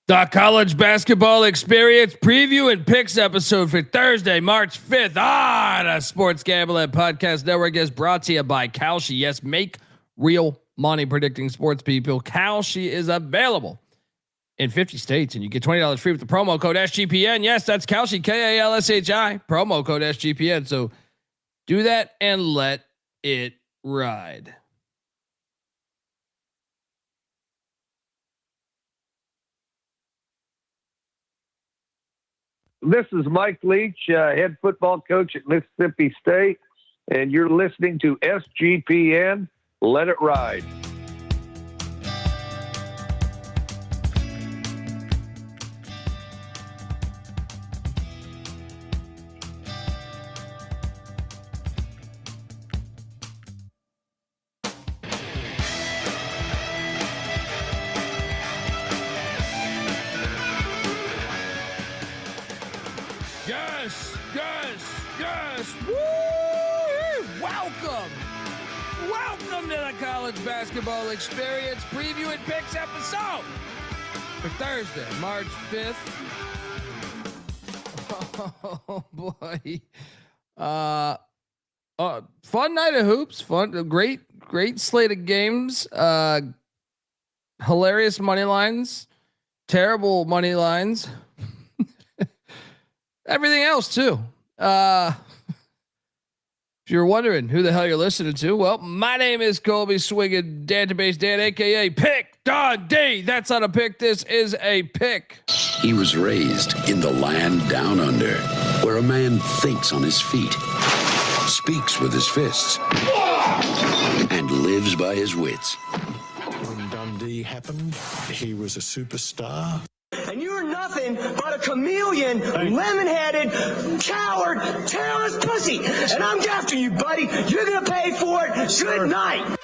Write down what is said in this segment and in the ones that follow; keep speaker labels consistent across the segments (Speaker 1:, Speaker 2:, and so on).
Speaker 1: The college basketball experience preview and picks episode for Thursday, March 5th on the Sports Gambling Podcast Network is brought to you by Kalshi. Yes, make real money predicting sports, people. Kalshi is available in 50 states, and you get $20 free with the promo code SGPN. Yes, that's Kalshi, Kalshi, promo code SGPN. So do that and let it ride.
Speaker 2: This is Mike Leach, head football coach at Mississippi State, and you're listening to SGPN. Let it ride.
Speaker 1: Yes. Woo! Welcome to the college basketball experience preview and picks episode for Thursday, March 5th. Oh boy. Fun night of hoops, great slate of games. Hilarious money lines, terrible money lines. Everything else too. If you're wondering who the hell you're listening to, well, my name is Colby Swinging Database Dan, aka Pick Dundee. That's not a pick. This is a pick.
Speaker 3: He was raised in the land down under, where a man thinks on his feet, speaks with his fists, and lives by his wits.
Speaker 4: When Dundee happened, he was a superstar.
Speaker 5: And you're nothing but a chameleon, lemon-headed, coward, terrorist pussy. And I'm after you, buddy. You're going to pay for it. Good night.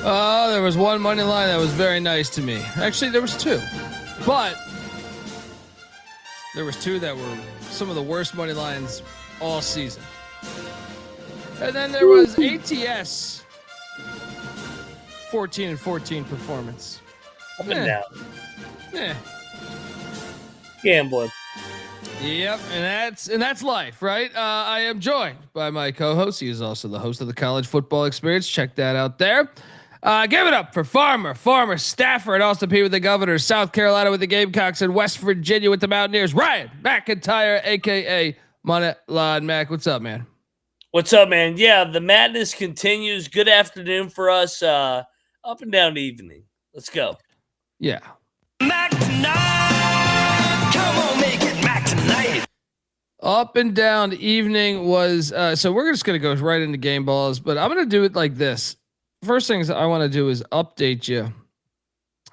Speaker 1: Oh, there was one money line that was very nice to me. Actually, there was two. But there was two that were some of the worst money lines all season. And then there was ATS 14-14 performance.
Speaker 6: Up and down.
Speaker 1: Yeah.
Speaker 6: Gambling.
Speaker 1: Yep, and that's life, right? I am joined by my co-host. He is also the host of the College Football Experience. Check that out there. Give it up for former staffer at Austin Peay with the Governors, South Carolina with the Gamecocks, and West Virginia with the Mountaineers, Ryan McIntyre, aka Moneyline Mac. What's up, man?
Speaker 6: What's up, man? Yeah, the madness continues. Good afternoon for us. Up and down evening. Let's go.
Speaker 1: Yeah.
Speaker 5: Mac tonight. Come on, make it Mac tonight.
Speaker 1: Up and down evening was so we're just gonna go right into game balls, but I'm gonna do it like this. First things I want to do is update you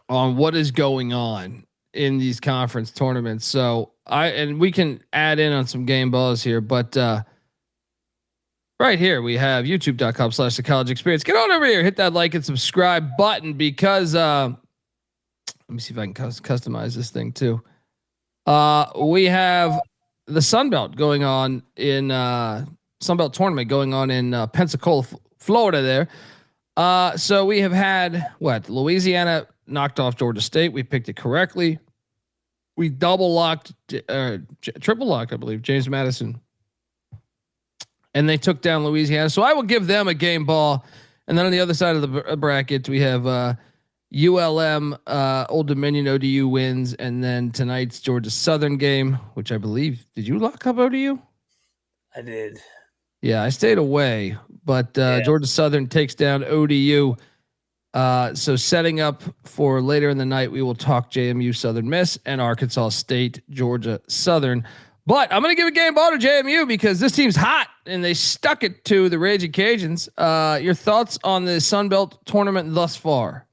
Speaker 1: on what is going on in these conference tournaments. So we can add in on some game balls here, but right here we have youtube.com/the college experience. Get on over here, hit that like and subscribe button because let me see if I can customize this thing too. We have the Sunbelt going on in Sunbelt tournament going on in Pensacola, Florida there. So we have had Louisiana knocked off Georgia State. We picked it correctly. We triple locked, I believe, James Madison. And they took down Louisiana. So I will give them a game ball. And then on the other side of the bracket, we have ULM, Old Dominion ODU wins, and then tonight's Georgia Southern game, which I believe, did you lock up ODU?
Speaker 6: I did.
Speaker 1: Yeah, I stayed away, but Georgia Southern takes down ODU. So setting up for later in the night, we will talk JMU Southern Miss and Arkansas State Georgia Southern. But I'm going to give a game ball to JMU because this team's hot and they stuck it to the Raging Cajuns. Your thoughts on the Sun Belt tournament thus far?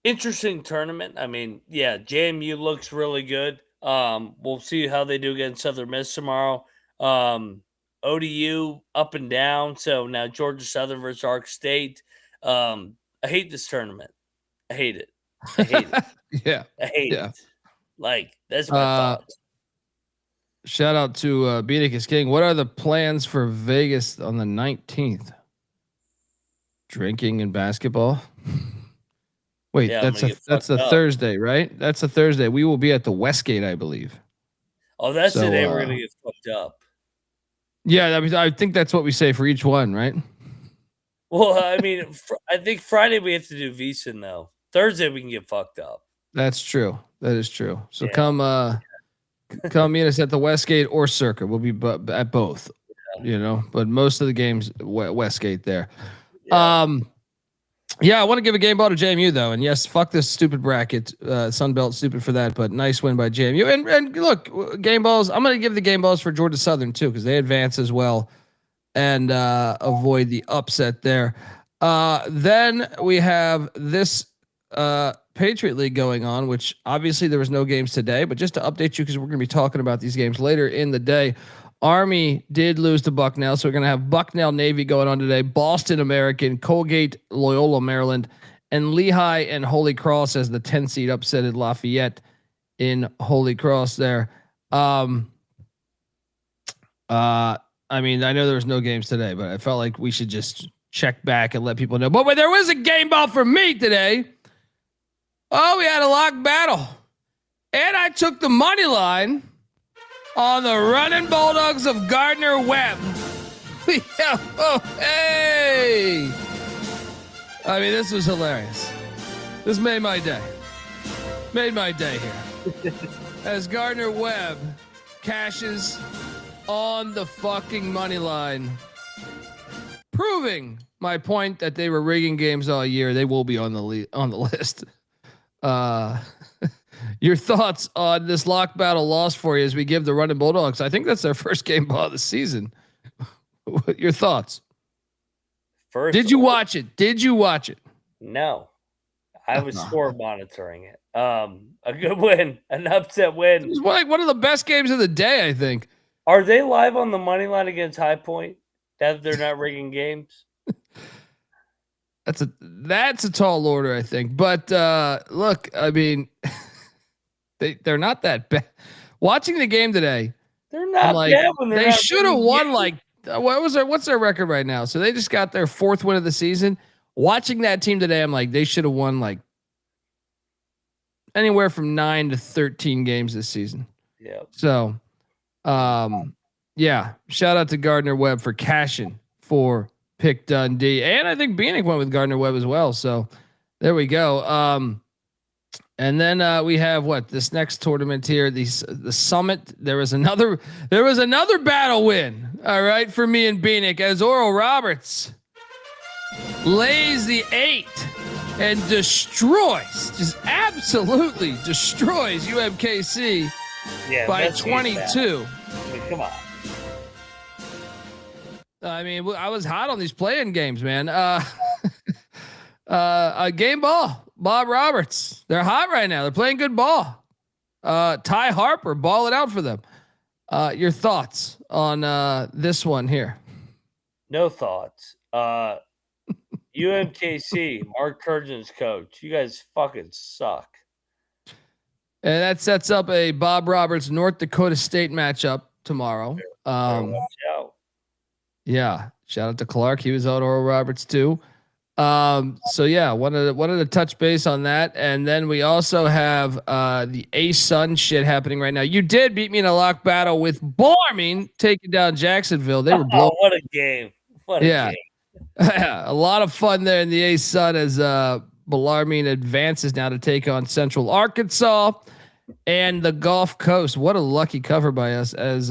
Speaker 6: Interesting tournament. I mean, yeah, JMU looks really good. We'll see how they do against Southern Miss tomorrow. ODU up and down. So now Georgia Southern versus Ark State. I hate this tournament. I hate it.
Speaker 1: Yeah.
Speaker 6: I hate it. Like, that's my thoughts.
Speaker 1: Shout out to Bieniek is King. What are the plans for Vegas on the 19th? Drinking and basketball. Wait,
Speaker 6: Yeah,
Speaker 1: that's a Thursday, right? That's a Thursday. We will be at the Westgate, I believe.
Speaker 6: Oh, that's the day we're gonna get fucked up.
Speaker 1: Yeah, I think that's what we say for each one, right?
Speaker 6: Well, I mean, I think Friday we have to do VSiN though. Thursday we can get fucked up.
Speaker 1: That's true. That is true. So come meet us at the Westgate or Circa. We'll be at both, but most of the games Westgate there. Yeah. I want to give a game ball to JMU though, and yes, fuck this stupid bracket. Sunbelt stupid for that, but nice win by JMU. And look, game balls. I'm going to give the game balls for Georgia Southern too because they advance as well and avoid the upset there. Then we have this Patriot League going on, which obviously there was no games today, but just to update you because we're going to be talking about these games later in the day. Army did lose to Bucknell, so we're going to have Bucknell Navy going on today, Boston American, Colgate Loyola Maryland, and Lehigh and Holy Cross as the 10 seed upsetted Lafayette in Holy Cross there. I mean, I know there was no games today, but I felt like we should just check back and let people know. But there was a game ball for me today. Oh, we had a lock battle. And I took the money line on the running Bulldogs of Gardner-Webb. Hey! I mean, this was hilarious. This made my day. Made my day here. As Gardner-Webb cashes on the fucking money line, proving my point that they were rigging games all year. They will be on the list. Your thoughts on this lock battle loss for you as we give the running Bulldogs? I think that's their first game ball of the season. Your thoughts? Did you watch it?
Speaker 6: No, I was score monitoring it. A good win, an upset win.
Speaker 1: It was like one of the best games of the day, I think.
Speaker 6: Are they live on the money line against High Point? That they're not rigging games.
Speaker 1: That's a tall order, I think. But look, I mean, they're not that bad. Watching the game today,
Speaker 6: they're not bad.
Speaker 1: They should have won. Like, what's their record right now? So they just got their 4th win of the season. Watching that team today, I'm like, they should have won like anywhere from 9 to 13 games this season.
Speaker 6: Yeah.
Speaker 1: So, yeah. Shout out to Gardner-Webb for cashing for Pick Dundee, and I think Bieniek went with Gardner-Webb as well. So there we go. And then we have this next tournament here, the Summit. There was another battle win. All right, for me and Bieniek as Oral Roberts lays the 8 and just absolutely destroys UMKC by 22.
Speaker 6: I mean, come on.
Speaker 1: I mean, I was hot on these playing games, man. A game ball, Bob Roberts. They're hot right now. They're playing good ball. Ty Harper, ball it out for them. Your thoughts on this one here?
Speaker 6: No thoughts. UMKC, Mark Turgeon's coach. You guys fucking suck.
Speaker 1: And that sets up a Bob Roberts North Dakota State matchup tomorrow.
Speaker 6: Watch out.
Speaker 1: Yeah, shout out to Clark. He was on Oral Roberts too. So yeah, wanted to touch base on that, and then we also have the A-Sun shit happening right now. You did beat me in a lock battle with Bellarmine taking down Jacksonville. They were blowing.
Speaker 6: What a game! What a game!
Speaker 1: Yeah, a lot of fun there in the A-Sun as Bellarmine advances now to take on Central Arkansas and the Gulf Coast. What a lucky cover by us as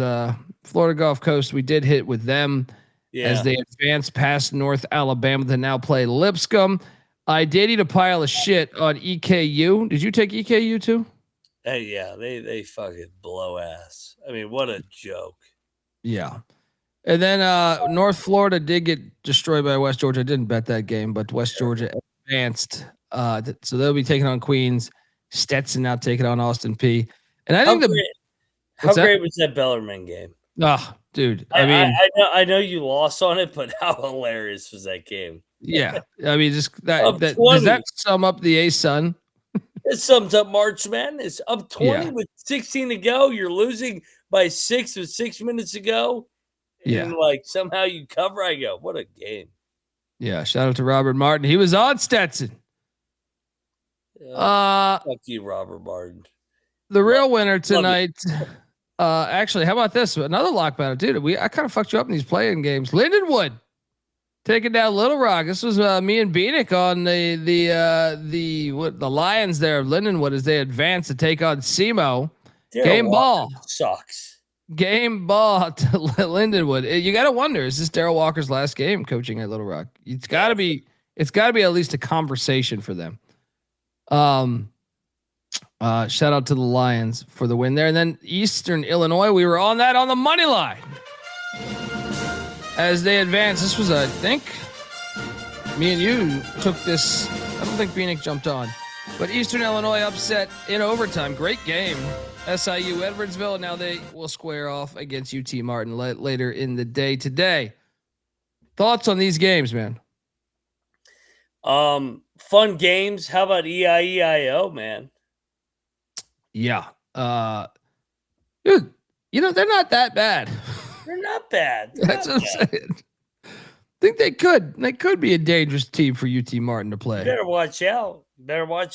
Speaker 1: Florida Gulf Coast. We did hit with them. Yeah. As they advance past North Alabama to now play Lipscomb. I did eat a pile of shit on EKU. Did you take EKU too?
Speaker 6: Hey, yeah, they fucking blow ass. I mean, what a joke.
Speaker 1: Yeah. And then North Florida did get destroyed by West Georgia. I didn't bet that game, but West Georgia advanced. So they'll be taking on Queens. Stetson now taking on Austin P. And I think
Speaker 6: how great was that Bellarmine game?
Speaker 1: Oh, dude. I mean,
Speaker 6: I know you lost on it, but how hilarious was that game?
Speaker 1: Yeah. I mean, just that does that sum up the A-Sun?
Speaker 6: It sums up March Madness. Up 20 with 16 to go. You're losing by 6 with 6 minutes to go. And somehow you cover. I go, what a game. Yeah.
Speaker 1: Shout out to Robert Martin. He was on Stetson.
Speaker 6: Fuck you, Robert Martin.
Speaker 1: The real winner tonight. Actually, how about this? Another lock battle, dude. I kind of fucked you up in these playing games. Lindenwood taking down Little Rock. This was me and Bieniek on the Lions there of Lindenwood as they advance to take on SEMO. Game ball
Speaker 6: sucks.
Speaker 1: Game ball to Lindenwood. You got to wonder, is this Darrell Walker's last game coaching at Little Rock? It's got to be at least a conversation for them. Shout out to the Lions for the win there. And then Eastern Illinois, we were on that on the money line as they advance. This was, I think, me and you took this. I don't think Bieniek jumped on, but Eastern Illinois upset in overtime. Great game. SIU Edwardsville. Now they will square off against UT Martin later in the day today. Thoughts on these games, man?
Speaker 6: Fun games. How about EIEIO, man?
Speaker 1: Yeah. Dude, they're not that bad.
Speaker 6: They're not bad.
Speaker 1: That's what I'm saying. I think they could be a dangerous team for UT Martin to play.
Speaker 6: Better watch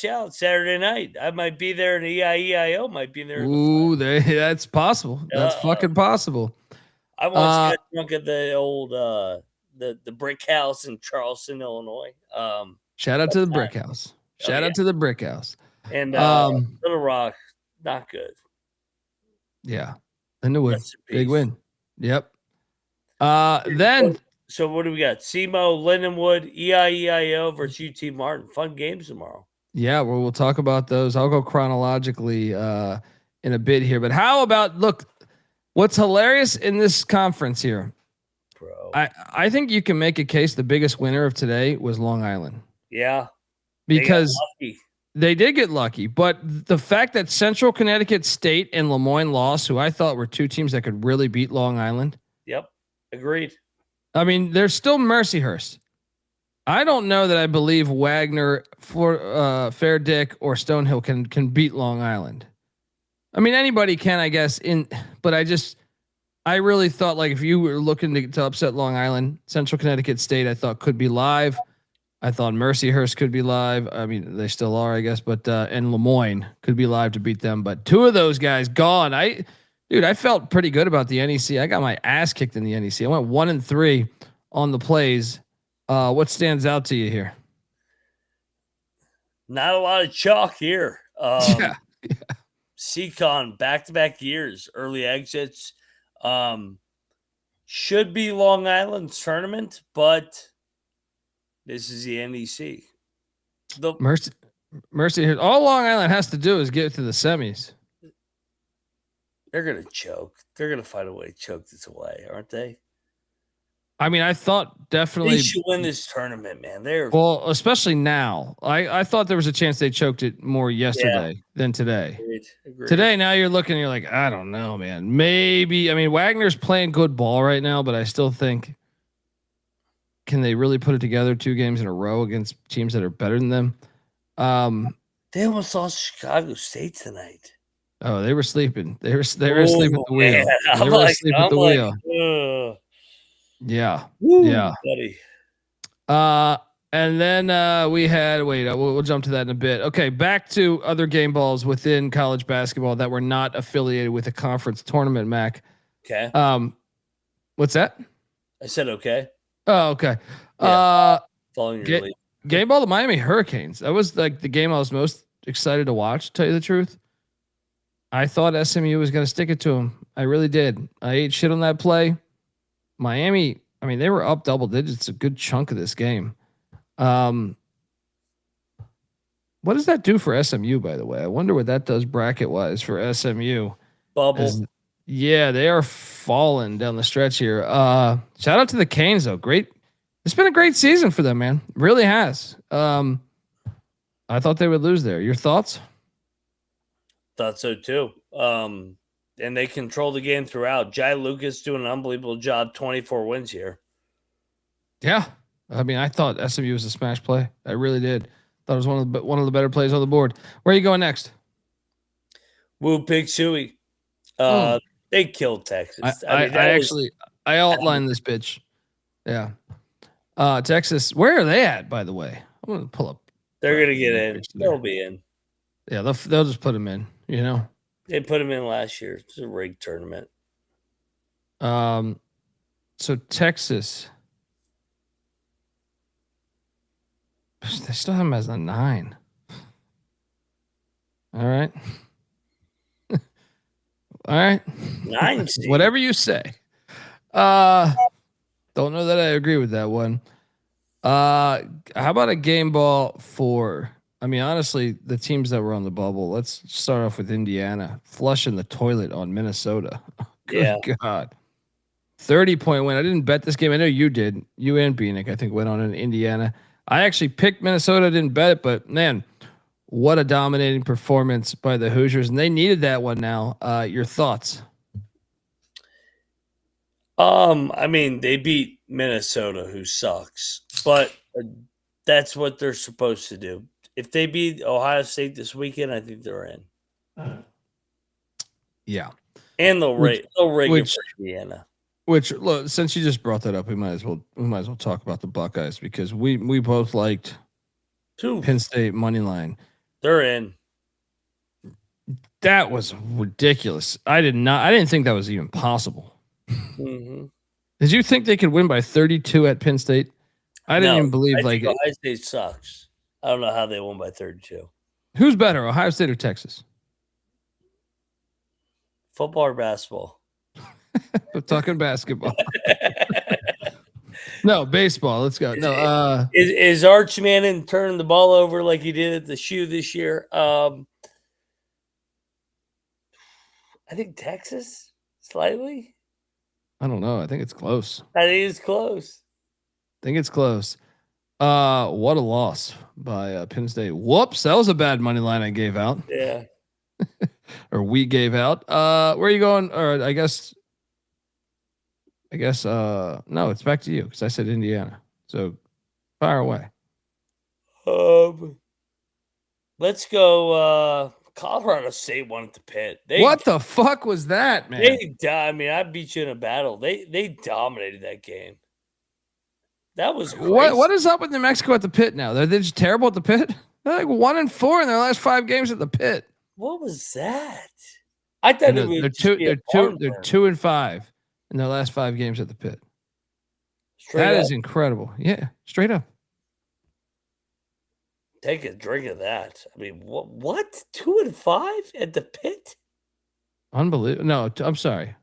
Speaker 6: out. Saturday night. I might be there, and EIEIO might be there.
Speaker 1: Ooh, that's possible. That's fucking possible.
Speaker 6: I once got drunk at the old the Brick House in Charleston, Illinois.
Speaker 1: Shout out to the Brick House. Shout out to the Brick House.
Speaker 6: And Little Rock, not good.
Speaker 1: Yeah. Lindenwood, big win. Yep. Then.
Speaker 6: So what do we got? SEMO, Lindenwood, EIEIO versus UT Martin. Fun games tomorrow. Yeah, well, we'll talk about those. I'll go chronologically in a bit here. But how about, look, what's hilarious in this conference here, bro? I think you can make a case the biggest winner of today was Long Island. Yeah. Because they did get lucky. But the fact that Central Connecticut State and Lemoyne lost, who I thought were two teams that could really beat Long Island. Yep. Agreed. I mean, there's still Mercyhurst. I don't know that I believe Wagner, Fairdick, or Stonehill can beat Long Island. I mean, anybody can, I guess. But I really thought, like, if you were looking to upset Long Island, Central Connecticut State, I thought could be live. I thought Mercyhurst could be live. I mean, they still are, I guess. But and Lemoyne could be live to beat them. But two of those guys gone. I felt pretty good about the NEC. I got my ass kicked in the NEC. I went 1-3 on the plays. What stands out to you here? Not a lot of chalk here. Seacon back-to-back years, early exits. Should be Long Island's tournament, but this is the NEC. Mercy here. All Long Island has to do is get to the semis. They're going to choke. They're going to find a way to choke this away, aren't they? I mean, I thought definitely they should win this tournament, man. Well, especially now. I thought there was a chance they choked it more yesterday than today. Agreed. Today, now you're looking, you're like, I don't know, man. Maybe. I mean, Wagner's playing good ball right now, but I still think, can they really put it together 2 games in a row against teams that are better than them? They almost lost Chicago State tonight. Oh, they were sleeping. They were asleep at the wheel. They were asleep at the wheel. Yeah. Woo, yeah. Buddy. And then we had we'll jump to that in a bit. Okay, back to other game balls within college basketball that were not affiliated with a conference tournament, MAAC. Okay. What's that? I said okay. Oh, okay. Yeah. Following your lead. Game ball, the Miami Hurricanes. That was like the game I was most excited to watch, to tell you the truth. I thought SMU was going to stick it to them. I really did. I ate shit on that play. Miami, I mean, they were up double digits a good chunk of this game. What does that do for SMU, by the way? I wonder what that does bracket-wise for SMU. Bubble. Yeah, they are falling down the stretch here. Shout out to the Canes, though. Great. It's been a great season for them, man. It really has. I thought they would lose there. Your thoughts? Thought so too. And they control the game throughout. Jai Lucas doing an unbelievable job. 24 wins here. Yeah, I mean, I thought SMU was a smash play. I really did. Thought it was one of the better plays on the board. Where are you going next? Woo Pig Suey. They killed Texas. I outlined this bitch. Yeah. Texas. Where are they at, by the way? I'm gonna pull up They're gonna get in. They'll be in.
Speaker 1: Yeah, they'll just put them in. You know,
Speaker 6: they put them in last year. It's a rigged tournament.
Speaker 1: So Texas, they still have them as a 9. All right. All right.
Speaker 6: 9 seed.
Speaker 1: Whatever you say. Don't know that I agree with that one. How about a game ball for, I mean, honestly, the teams that were on the bubble? Let's start off with Indiana flushing the toilet on Minnesota. Good God. 30-point win. I didn't bet this game. I know you did. You and Bieniek, I think, went on in Indiana. I actually picked Minnesota, didn't bet it, but man, what a dominating performance by the Hoosiers. And they needed that one now. Your thoughts?
Speaker 6: I mean, they beat Minnesota, who sucks, but that's what they're supposed to do. If they beat Ohio State this weekend, I think they're in.
Speaker 1: Yeah.
Speaker 6: And they'll rig it for Indiana.
Speaker 1: Which, look, since you just brought that up, we might as well talk about the Buckeyes because we both liked Penn State money line.
Speaker 6: They're in.
Speaker 1: That was ridiculous. I didn't think that was even possible.
Speaker 6: Mm-hmm.
Speaker 1: Did you think they could win by 32 at Penn State? I didn't even believe
Speaker 6: Ohio State sucks. I don't know how they won by 32.
Speaker 1: Who's better, Ohio State or Texas?
Speaker 6: Football or basketball?
Speaker 1: We're talking basketball. No, baseball. Let's go. No,
Speaker 6: is Arch Manning turning the ball over like he did at the shoe this year? I think Texas slightly.
Speaker 1: I don't know. I think it's close.
Speaker 6: I think it's close.
Speaker 1: What a loss by Penn State. Whoops, that was a bad money line I gave out.
Speaker 6: Yeah.
Speaker 1: Or we gave out. Where are you going? Or I guess no, it's back to you because I said Indiana. So fire away.
Speaker 6: Let's go. Colorado State won at the pit.
Speaker 1: What the fuck was that, man?
Speaker 6: I beat you in a battle. They dominated that game. That was crazy.
Speaker 1: What is up with New Mexico at the pit now? They're just terrible at the pit. They're like 1-4 in their last 5 games at the pit.
Speaker 6: What was that? I thought
Speaker 1: they're 2-5 in their last 5 games at the pit. That is incredible. Yeah, straight up.
Speaker 6: Take a drink of that. I mean, what? 2-5 at the pit?
Speaker 1: Unbelievable. No, I'm sorry.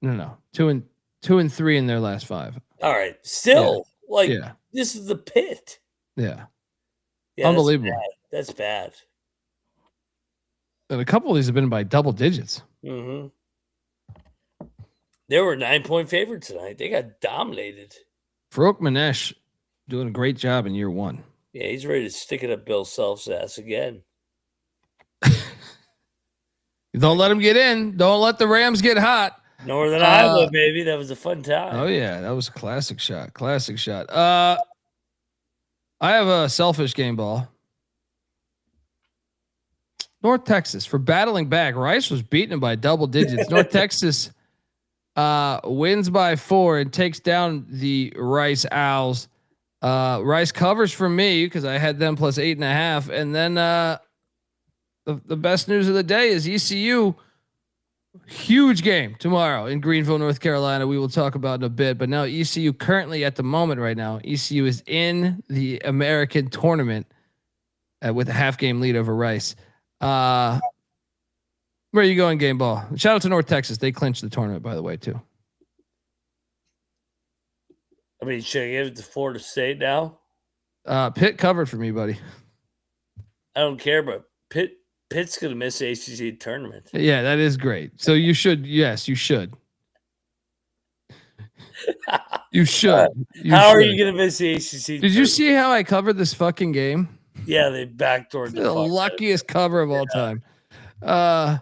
Speaker 1: No. 2-3 in their last 5.
Speaker 6: All right. Still, this is the pit.
Speaker 1: Yeah. Unbelievable.
Speaker 6: That's bad.
Speaker 1: And a couple of these have been by double digits.
Speaker 6: Mm-hmm. They were 9-point favorites tonight. They got dominated.
Speaker 1: Farouk Manesh doing a great job in year 1.
Speaker 6: Yeah, he's ready to stick it up Bill Self's ass again.
Speaker 1: Don't let him get in. Don't let the Rams get hot.
Speaker 6: Northern Iowa, baby. That was a fun time.
Speaker 1: Oh, yeah. That was a classic shot. I have a selfish game ball. North Texas for battling back. Rice was beaten by double digits. North Texas wins by 4 and takes down the Rice Owls. Rice covers for me because I had them plus 8.5. And then the best news of the day is ECU. Huge game tomorrow in Greenville, North Carolina. We will talk about in a bit. But now ECU currently at the moment right now, ECU is in the American tournament with a half-game lead over Rice. Where are you going, game ball? Shout out to North Texas. They clinched the tournament, by the way, too.
Speaker 6: I mean, should I give it to Florida State now?
Speaker 1: Pitt covered for me, buddy.
Speaker 6: I don't care, but Pitt's going to miss the ACC tournament.
Speaker 1: Yeah, that is great. So you should. Yes, you should. You should.
Speaker 6: How are you going to miss the ACC?
Speaker 1: Did you see how I covered this fucking game?
Speaker 6: Yeah, they backdoored
Speaker 1: the luckiest cover of all time. Yeah.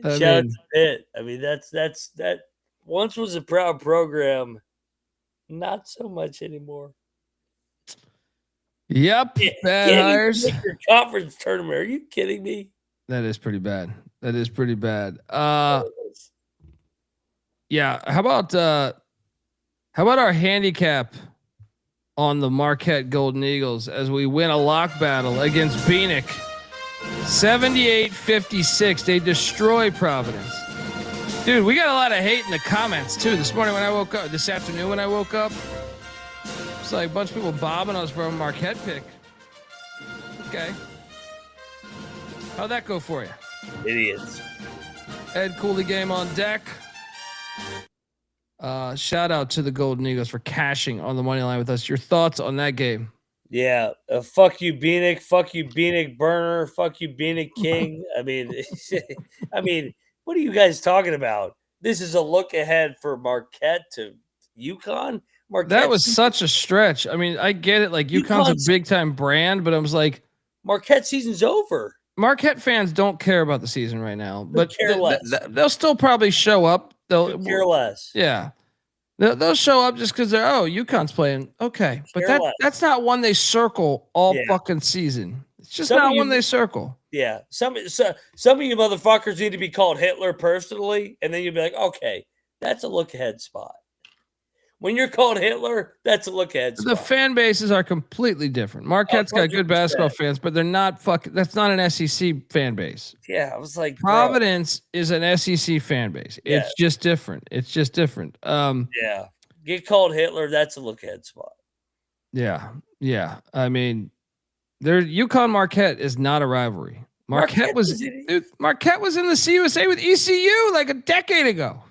Speaker 6: Shout out to Pitt. I mean, that once was a proud program. Not so much anymore.
Speaker 1: Yep. Bad hires.
Speaker 6: Your conference tournament. Are you kidding me?
Speaker 1: That is pretty bad. Yeah. How about our handicap on the Marquette Golden Eagles as we win a lock battle against Bieniek. 78-56. They destroy Providence. Dude, we got a lot of hate in the comments too. This morning when I woke up, this afternoon when I woke up, it's like a bunch of people bobbing us for a Marquette pick. Okay. How'd that go for you?
Speaker 6: Idiots.
Speaker 1: Ed Cooley game on deck. Shout out to the Golden Eagles for cashing on the money line with us. Your thoughts on that game?
Speaker 6: Yeah, fuck you, Bieniek. Fuck you, Bieniek burner. Fuck you, Bieniek king. I mean, what are you guys talking about? This is a look ahead for Marquette to UConn. Marquette,
Speaker 1: that was such a stretch. I mean, I get it. Like UConn's a big time brand, but I was like,
Speaker 6: Marquette season's over.
Speaker 1: Marquette fans don't care about the season right now, but they'll still probably show up. They'll
Speaker 6: care less.
Speaker 1: Yeah. They'll show up just because they're, UConn's playing. Okay. But that's not one they circle all fucking season. It's just not one they circle.
Speaker 6: Yeah. Some of you motherfuckers need to be called Hitler personally, and then you'll be like, okay, that's a look ahead spot. When you're called Hitler, that's a look ahead spot.
Speaker 1: The fan bases are completely different. Marquette's got good basketball fans, but they're not that's not an SEC fan base.
Speaker 6: Yeah, I was like,
Speaker 1: Providence is an SEC fan base. Yeah. It's just different.
Speaker 6: Yeah. Get called Hitler, that's a look ahead spot.
Speaker 1: Yeah. Yeah. I mean, UConn Marquette is not a rivalry. Marquette was in the CUSA with ECU like a decade ago.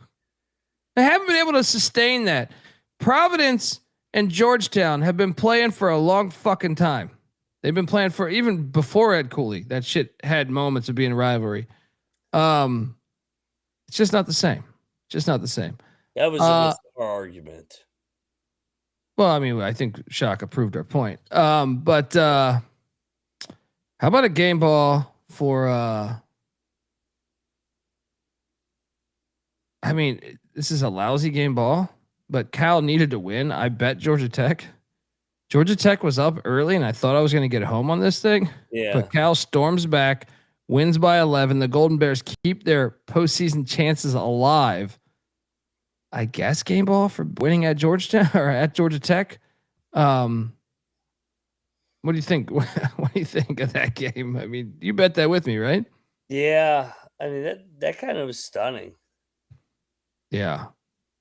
Speaker 1: They haven't been able to sustain that. Providence and Georgetown have been playing for a long fucking time. They've been playing for even before Ed Cooley. That shit had moments of being a rivalry. It's just not the same.
Speaker 6: That was our argument.
Speaker 1: Well, I mean, I think Shaka proved our point. But how about a game ball for? I mean, this is a lousy game ball. But Cal needed to win. I bet Georgia Tech. Georgia Tech was up early, and I thought I was going to get home on this thing.
Speaker 6: Yeah.
Speaker 1: But Cal storms back, wins by 11. The Golden Bears keep their postseason chances alive. I guess game ball for winning at Georgetown or at Georgia Tech. What do you think? What do you think of that game? I mean, you bet that with me, right?
Speaker 6: Yeah. I mean, that kind of was stunning.
Speaker 1: Yeah.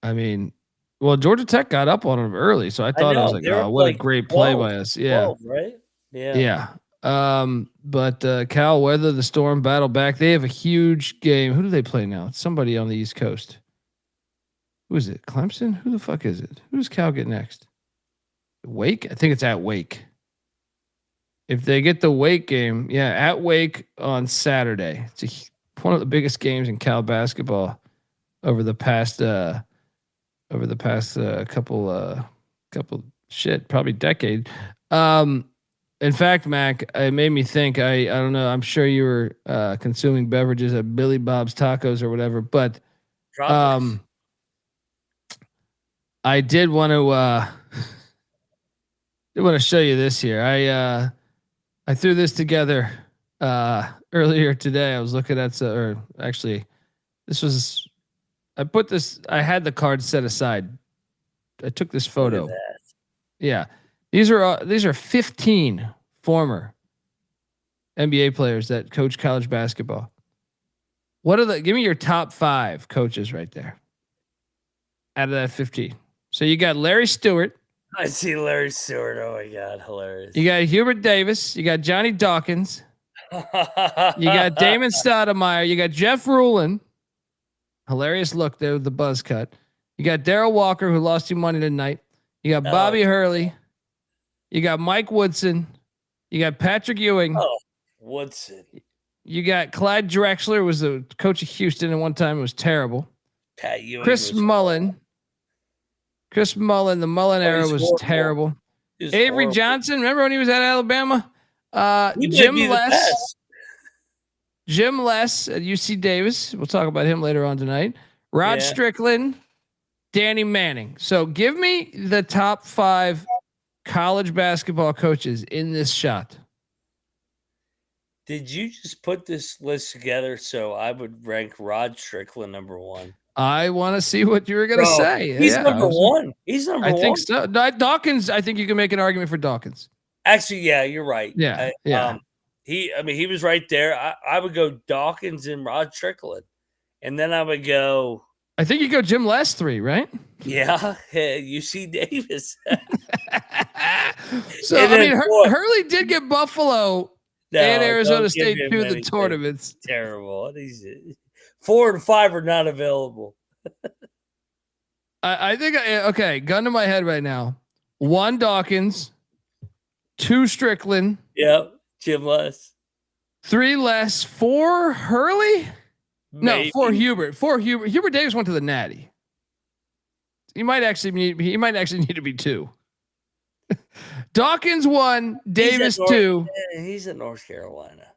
Speaker 1: I mean, well, Georgia Tech got up on them early, so I thought it was like, oh, what a great play by us. Yeah.
Speaker 6: 12, right? Yeah.
Speaker 1: Yeah. But Cal weather the storm, battle back. They have a huge game. Who do they play now? It's somebody on the East Coast. Who is it? Clemson? Who the fuck is it? Who does Cal get next? Wake? I think it's at Wake. If they get the Wake game, at Wake on Saturday. It's one of the biggest games in Cal basketball over the past couple probably decade. In fact, Mac, it made me think. I don't know. I'm sure you were consuming beverages at Billy Bob's Tacos or whatever, but I did want to show you this here. I threw this together earlier today. I was looking at I had the card set aside. I took this photo. Yeah. These are 15 former NBA players that coach college basketball. Give me your top 5 coaches right there out of that 15. So you got Larry Stewart.
Speaker 6: I see Larry Stewart. Oh my God. Hilarious.
Speaker 1: You got Hubert Davis. You got Johnny Dawkins. You got Damon Stoudemire. You got Jeff Rulin. Hilarious look there with the buzz cut. You got Darrell Walker, who lost you money tonight. You got Bobby Hurley. You got Mike Woodson. You got Patrick Ewing.
Speaker 6: Oh, Woodson.
Speaker 1: You got Clyde Drexler, was the coach of Houston, and one time it was terrible.
Speaker 6: Pat Ewing.
Speaker 1: Chris Mullen. The Mullen era was horrible. Terrible. Avery horrible. Johnson, remember when he was at Alabama? Jim Less at UC Davis. We'll talk about him later on tonight. Rod Strickland, Danny Manning. So give me the top 5 college basketball coaches in this shot.
Speaker 6: Did you just put this list together so I would rank Rod Strickland number 1?
Speaker 1: I want to see what you were going to say.
Speaker 6: He's number one. He's number one.
Speaker 1: I think so. Dawkins, I think you can make an argument for Dawkins.
Speaker 6: Actually, yeah, you're right.
Speaker 1: Yeah.
Speaker 6: He was right there. I would go Dawkins and Rod Strickland. And then I would go.
Speaker 1: I think you go Jim last 3, right?
Speaker 6: Yeah. UC Davis.
Speaker 1: So, I mean, Hurley did get Buffalo and Arizona State to the tournaments.
Speaker 6: Terrible. 4 and 5 are not available.
Speaker 1: I think, okay, gun to my head right now. 1 Dawkins, 2 Strickland.
Speaker 6: Yep. Jim less.
Speaker 1: 3 less. 4 Hurley?
Speaker 6: Maybe.
Speaker 1: No, 4 Hubert. 4 Hubert. Hubert Davis went to the Natty. He might actually need to be 2. Dawkins 1, Davis 2.
Speaker 6: He's in North Carolina.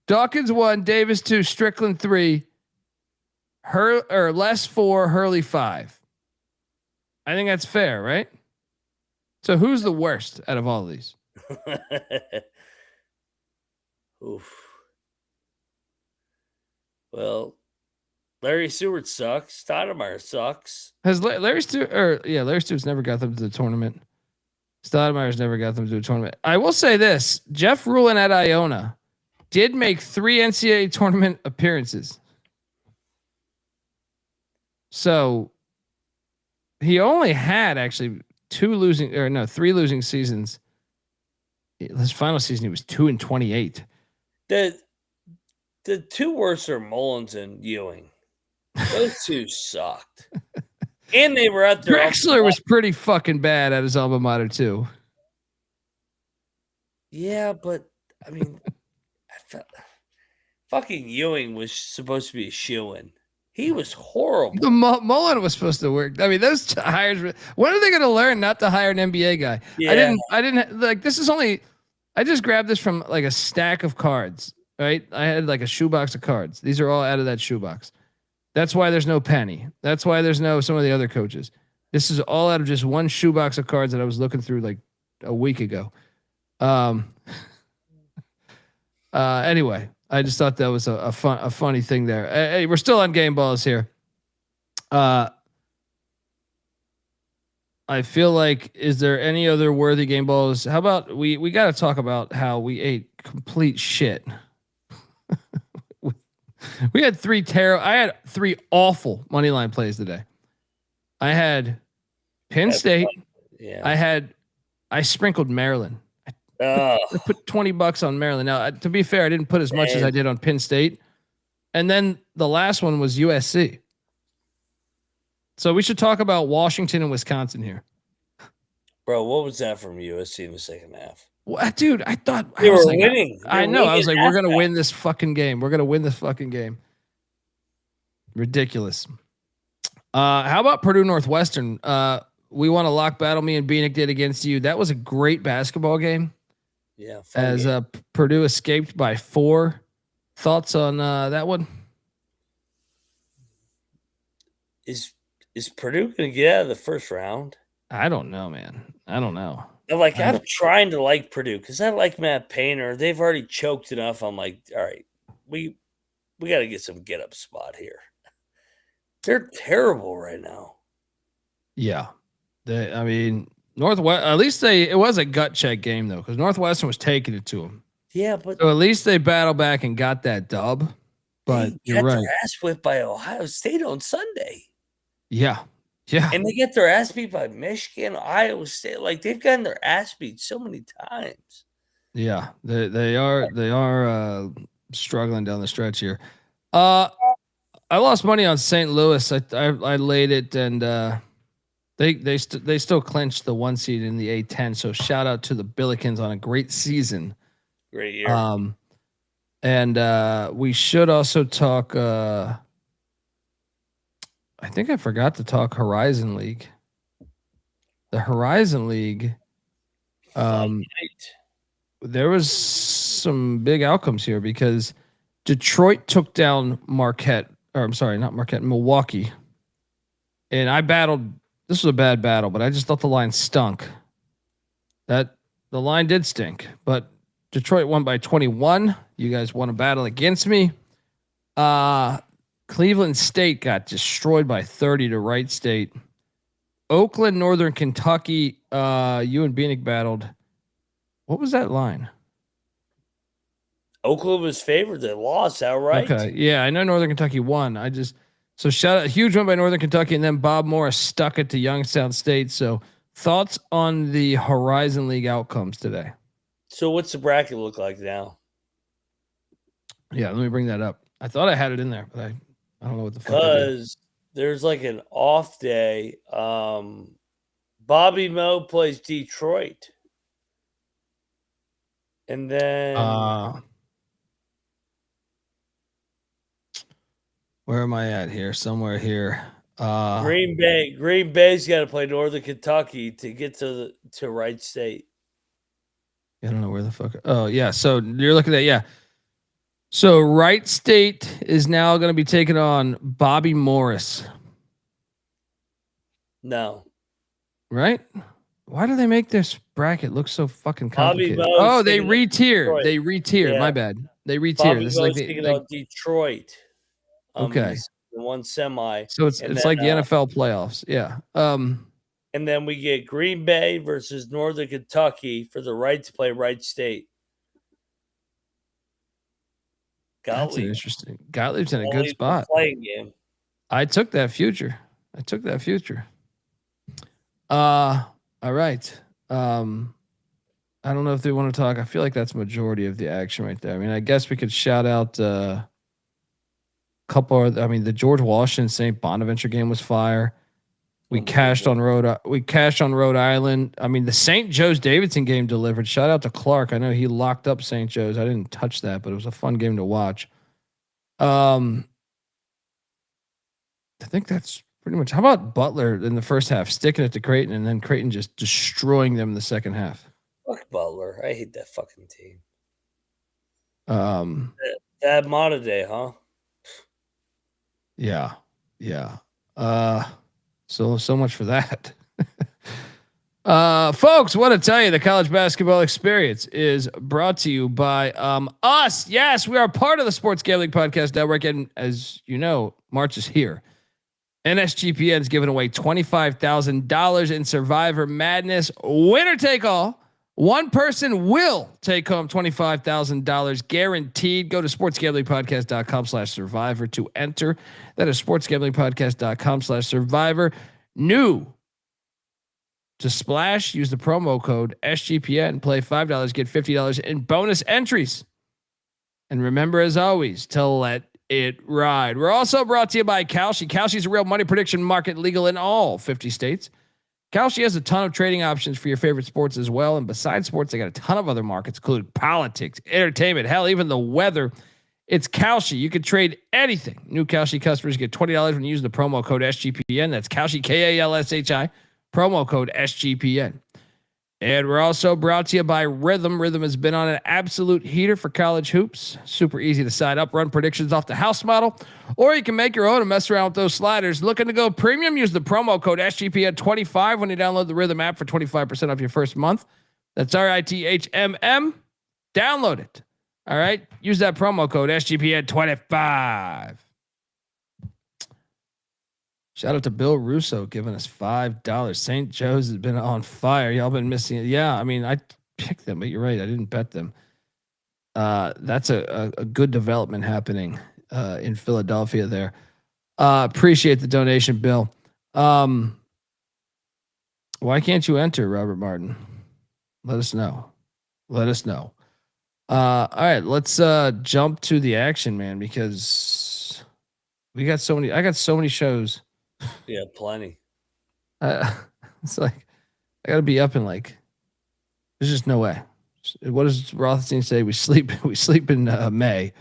Speaker 1: Dawkins 1, Davis 2, Strickland 3. Less 4, Hurley 5. I think that's fair, right? So who's the worst out of all of these?
Speaker 6: Oof. Well, Larry Stewart sucks. Stoudemire sucks.
Speaker 1: Has Larry Stewart's never got them to the tournament. Stoudemire's never got them to a tournament. I will say this: Jeff Rulin at Iona did make 3 NCAA tournament appearances. So he only had actually 3 losing seasons. His final season, he was 2-28.
Speaker 6: The 2 worst are Mullins and Ewing. Those 2 sucked. And they were out there.
Speaker 1: Drexler was pretty fucking bad at his alma mater too.
Speaker 6: Yeah, but I mean, fucking Ewing was supposed to be a shoo-in. He was horrible.
Speaker 1: The Mullen was supposed to work. I mean, those hires. When are they going to learn not to hire an NBA guy?
Speaker 6: Yeah.
Speaker 1: I didn't like. This is only. I just grabbed this from like a stack of cards. Right. I had like a shoebox of cards. These are all out of that shoebox. That's why there's no Penny. That's why there's no some of the other coaches. This is all out of just one shoebox of cards that I was looking through like a week ago. Anyway, I just thought that was a funny thing there. Hey, we're still on game balls here. I feel like, is there any other worthy game balls? How about we got to talk about how we ate complete shit. We had 3 I had 3 awful money line plays today. I had Penn State.
Speaker 6: Yeah.
Speaker 1: I sprinkled Maryland. I put $20 on Maryland. Now, to be fair, I didn't put as much as I did on Penn State. And then the last one was USC. So we should talk about Washington and Wisconsin here.
Speaker 6: Bro, what was that from USC in the second half?
Speaker 1: What, dude? I thought
Speaker 6: they were winning.
Speaker 1: I know. I was like, we're gonna win this fucking game. We're gonna win this fucking game. Ridiculous. How about Purdue Northwestern? We won a lock battle. Me and Bieniek did against you. That was a great basketball game.
Speaker 6: Yeah.
Speaker 1: As Purdue escaped by 4. Thoughts on that one?
Speaker 6: Is Purdue going to get out of the first round?
Speaker 1: I don't know, man. I don't know.
Speaker 6: I'm trying to like Purdue because I like Matt Painter. They've already choked enough. I'm like, all right, we got to get some get up spot here. They're terrible right now.
Speaker 1: Yeah. I mean, Northwest, at least it was a gut check game though, because Northwestern was taking it to them.
Speaker 6: Yeah, but
Speaker 1: so at least they battled back and got that dub. But you're right.
Speaker 6: Their ass whipped by Ohio State on Sunday.
Speaker 1: Yeah. Yeah.
Speaker 6: And they get their ass beat by Michigan, Iowa State. Like they've gotten their ass beat so many times.
Speaker 1: Yeah. They are struggling down the stretch here. I lost money on St. Louis. I laid it and they still clinched the 1 seed in the A10. So shout out to the Billikens on a great season.
Speaker 6: Great year.
Speaker 1: And we should also talk I think I forgot to talk Horizon League. The Horizon League. There was some big outcomes here because Detroit took down Milwaukee. And I battled. This was a bad battle, but I just thought the line stunk. The line did stink, but Detroit won by 21. You guys won a battle against me. Cleveland State got destroyed by 30 to Wright State. Oakland, Northern Kentucky, you and Bieniek battled. What was that line?
Speaker 6: Oakland was favored. They lost outright.
Speaker 1: Okay. Yeah, I know Northern Kentucky won. So shout out, huge one by Northern Kentucky, and then Bob Morris stuck it to Youngstown State. So thoughts on the Horizon League outcomes today?
Speaker 6: So what's the bracket look like now?
Speaker 1: Yeah, let me bring that up. I thought I had it in there, but I don't know what the fuck.
Speaker 6: Because there's like an off day. Bobby Moe plays Detroit. And then
Speaker 1: where am I at here? Somewhere here.
Speaker 6: Green Bay's got to play Northern Kentucky to get to Wright State.
Speaker 1: I don't know where the fuck. Oh yeah, so you're looking at So Wright State is now going to be taking on Bobby Morris.
Speaker 6: No.
Speaker 1: Right? Why do they make this bracket look so fucking complicated? They re-tier. They re-tier. Yeah. My bad. They re-tier.
Speaker 6: This is like Detroit.
Speaker 1: Okay.
Speaker 6: The one semi.
Speaker 1: So it's like the NFL playoffs. Yeah.
Speaker 6: And then we get Green Bay versus Northern Kentucky for the right to play Wright State.
Speaker 1: That's interesting. Gottlieb's in a good spot.
Speaker 6: Playing game.
Speaker 1: I took that future. All right. I don't know if they want to talk. I feel like that's majority of the action right there. I mean, I guess we could shout out a couple of, the George Washington St. Bonaventure game was fire. We cashed on Rhode Island. I mean, the St. Joe's Davidson game delivered. Shout out to Clark. I know he locked up St. Joe's. I didn't touch that, but it was a fun game to watch. I think that's pretty much. How about Butler in the first half, sticking it to Creighton, and then Creighton just destroying them in the second half?
Speaker 6: Fuck Butler. I hate that fucking team. That Mata Day, huh?
Speaker 1: Yeah. So much for that. Folks, want to tell you the college basketball experience is brought to you by us. Yes, we are part of the Sports Gambling Podcast Network, and as you know, March is here. NSGPN is giving away $25,000 in Survivor Madness. Winner take all. One person will take home $25,000 guaranteed. Go to sportsgamblingpodcast.com/survivor to enter. That is sportsgamblingpodcast.com/survivor. New to splash, use the promo code SGPN, play $5, get $50 in bonus entries. And remember, as always, to let it ride. We're also brought to you by Kalshi. Kalshi is a real money prediction market, legal in all 50 states. Kalshi has a ton of trading options for your favorite sports as well. And besides sports, they got a ton of other markets, including politics, entertainment, hell, even the weather. It's Kalshi. You can trade anything. New Kalshi customers get $20 when you use the promo code SGPN. That's Kalshi, KALSHI, promo code SGPN. And we're also brought to you by Rhythm. Rhythm has been on an absolute heater for college hoops. Super easy to sign up, run predictions off the house model, or you can make your own and mess around with those sliders. Looking to go premium? Use the promo code SGPN25 when you download the Rhythm app for 25% off your first month. That's RITHMM. Download it. All right. Use that promo code SGPN25. Shout out to Bill Russo giving us $5. St. Joe's has been on fire. Y'all been missing it. Yeah, I mean, I picked them, but you're right. I didn't bet them. That's a good development happening in Philadelphia there. Appreciate the donation, Bill. Why can't you enter, Robert Martin? Let us know. All right, let's jump to the action, man, because we got so many. I got so many shows.
Speaker 6: Yeah, plenty.
Speaker 1: It's like I got to be up in there's just no way. What does Rothstein say? We sleep in May.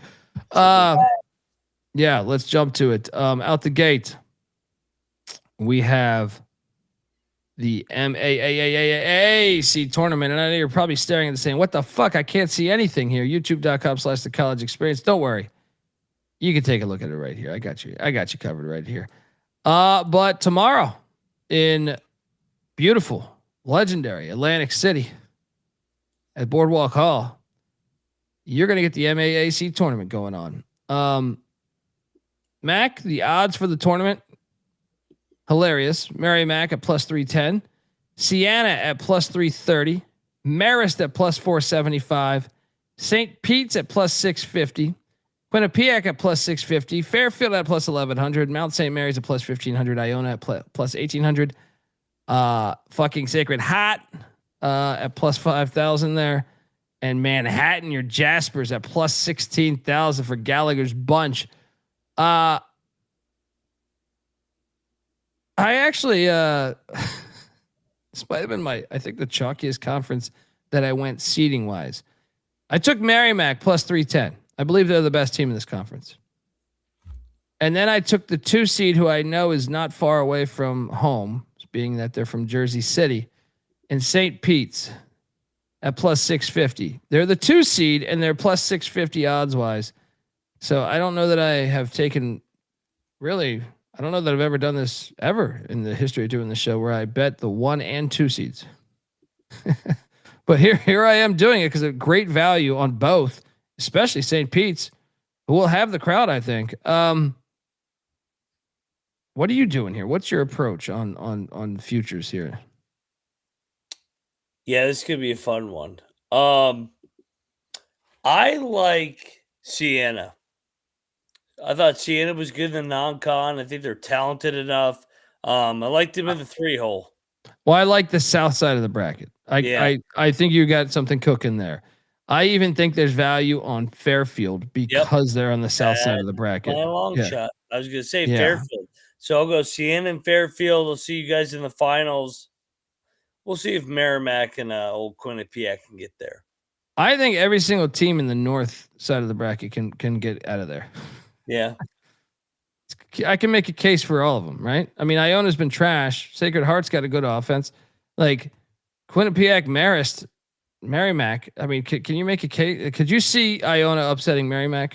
Speaker 1: Yeah, let's jump to it. Out the gate, we have the MAAC tournament, and I know you're probably staring and saying, "What the fuck? I can't see anything here." YouTube.com/the college experience. Don't worry, you can take a look at it right here. I got you covered right here. But tomorrow in beautiful, legendary Atlantic City at Boardwalk Hall, you're going to get the MAAC tournament going on. MAAC, the odds for the tournament, hilarious. MAAC at plus 310. Siena at plus 330. Marist at plus 475. St. Pete's at plus 650. Quinnipiac at plus 650. Fairfield at plus 1100. Mount St. Mary's at plus 1500. Iona at plus 1800. Fucking Sacred Heart at plus 5,000 there. And Manhattan, your Jaspers at plus 16,000 for Gallagher's Bunch. I actually, this might have been I think the chalkiest conference that I went seeding wise. I took MAAC plus 310. I believe they're the best team in this conference. And then I took the 2 seed, who I know is not far away from home, being that they're from Jersey City, and St. Pete's at plus 650. They're the 2 seed and they're plus 650 odds wise. So I don't know that I have taken really, I don't know that I've ever done this ever in the history of doing the show where I bet the 1 and 2 seeds. But here I am doing it because of great value on both, especially St. Pete's, who will have the crowd, I think. What are you doing here? What's your approach on futures here?
Speaker 6: Yeah, this could be a fun one. I like Siena. I thought Siena was good in the non-con. I think they're talented enough. I liked them in the 3-hole.
Speaker 1: Well, I like the south side of the bracket. I think you got something cooking there. I even think there's value on Fairfield because they're on the south side of the bracket.
Speaker 6: My long shot. I was going to say Fairfield. So I'll go Siena and Fairfield. I'll see you guys in the finals. We'll see if MAAC and old Quinnipiac can get there.
Speaker 1: I think every single team in the north side of the bracket can get out of there.
Speaker 6: Yeah.
Speaker 1: I can make a case for all of them, right? I mean, Iona's been trash. Sacred Heart's got a good offense. Like Quinnipiac, Marist, MAAC. I mean, can you make a case? Could you see Iona upsetting MAAC?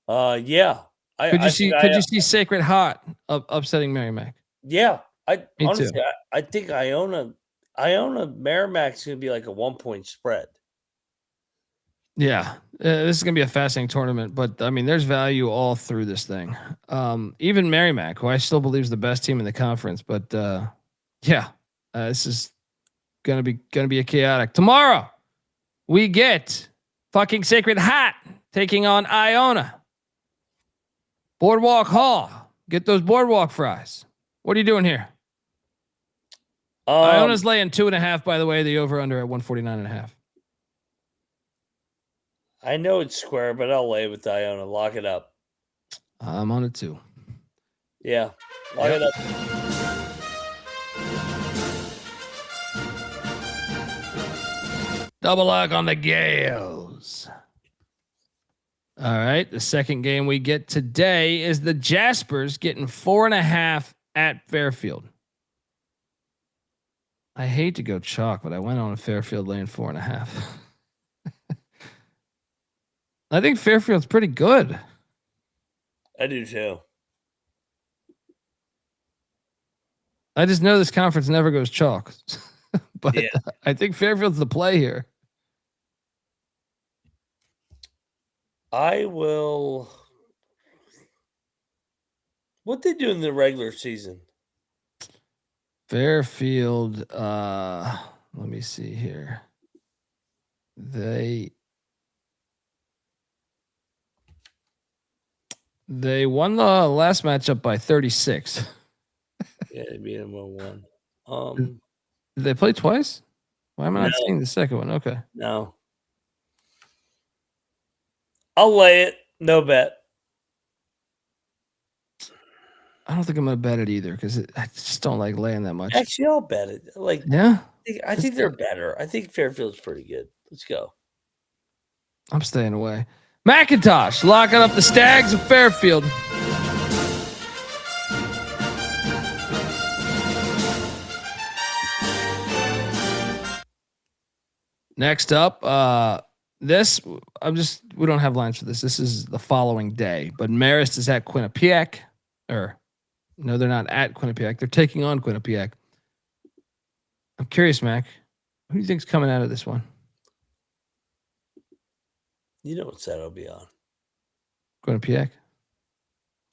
Speaker 6: Yeah.
Speaker 1: Could you see Sacred Heart upsetting MAAC?
Speaker 6: Yeah. Honestly, I think Iona MAAC's going to be like a 1-point spread.
Speaker 1: Yeah, this is going to be a fascinating tournament, but I mean, there's value all through this thing. Even MAAC, who I still believe is the best team in the conference, but this is going to be a chaotic. Tomorrow, we get fucking Sacred Heart taking on Iona. Boardwalk Hall, get those boardwalk fries. What are you doing here? Iona's laying 2.5. By the way, the over under at 149.5.
Speaker 6: I know it's square, but I'll lay with Iona. Lock it up.
Speaker 1: I'm on it too.
Speaker 6: Yeah, lock it up.
Speaker 1: Double lock on the Gales. All right, the second game we get today is the Jaspers getting 4.5 at Fairfield. I hate to go chalk, but I went on a Fairfield laying 4.5. I think Fairfield's pretty good.
Speaker 6: I do too.
Speaker 1: I just know this conference never goes chalk, but I think Fairfield's the play here.
Speaker 6: I will. What they do in the regular season?
Speaker 1: Fairfield. Let me see here. They won the last matchup by 36.
Speaker 6: Yeah, they beat them 1-1.
Speaker 1: Did they play twice? Why am I not seeing the second one? Okay.
Speaker 6: No. I'll lay it. No bet.
Speaker 1: I don't think I'm going to bet it either because I just don't like laying that much.
Speaker 6: Actually, I'll bet it. I think they're better. I think Fairfield's pretty good. Let's go.
Speaker 1: I'm staying away. McIntyre locking up the Stags of Fairfield. Next up, we don't have lines for this. This is the following day, but Marist is at Quinnipiac. No, they're not at Quinnipiac. They're taking on Quinnipiac. I'm curious, Mac. Who do you think's coming out of this one?
Speaker 6: You know what side I'll be on.
Speaker 1: Quinnipiac.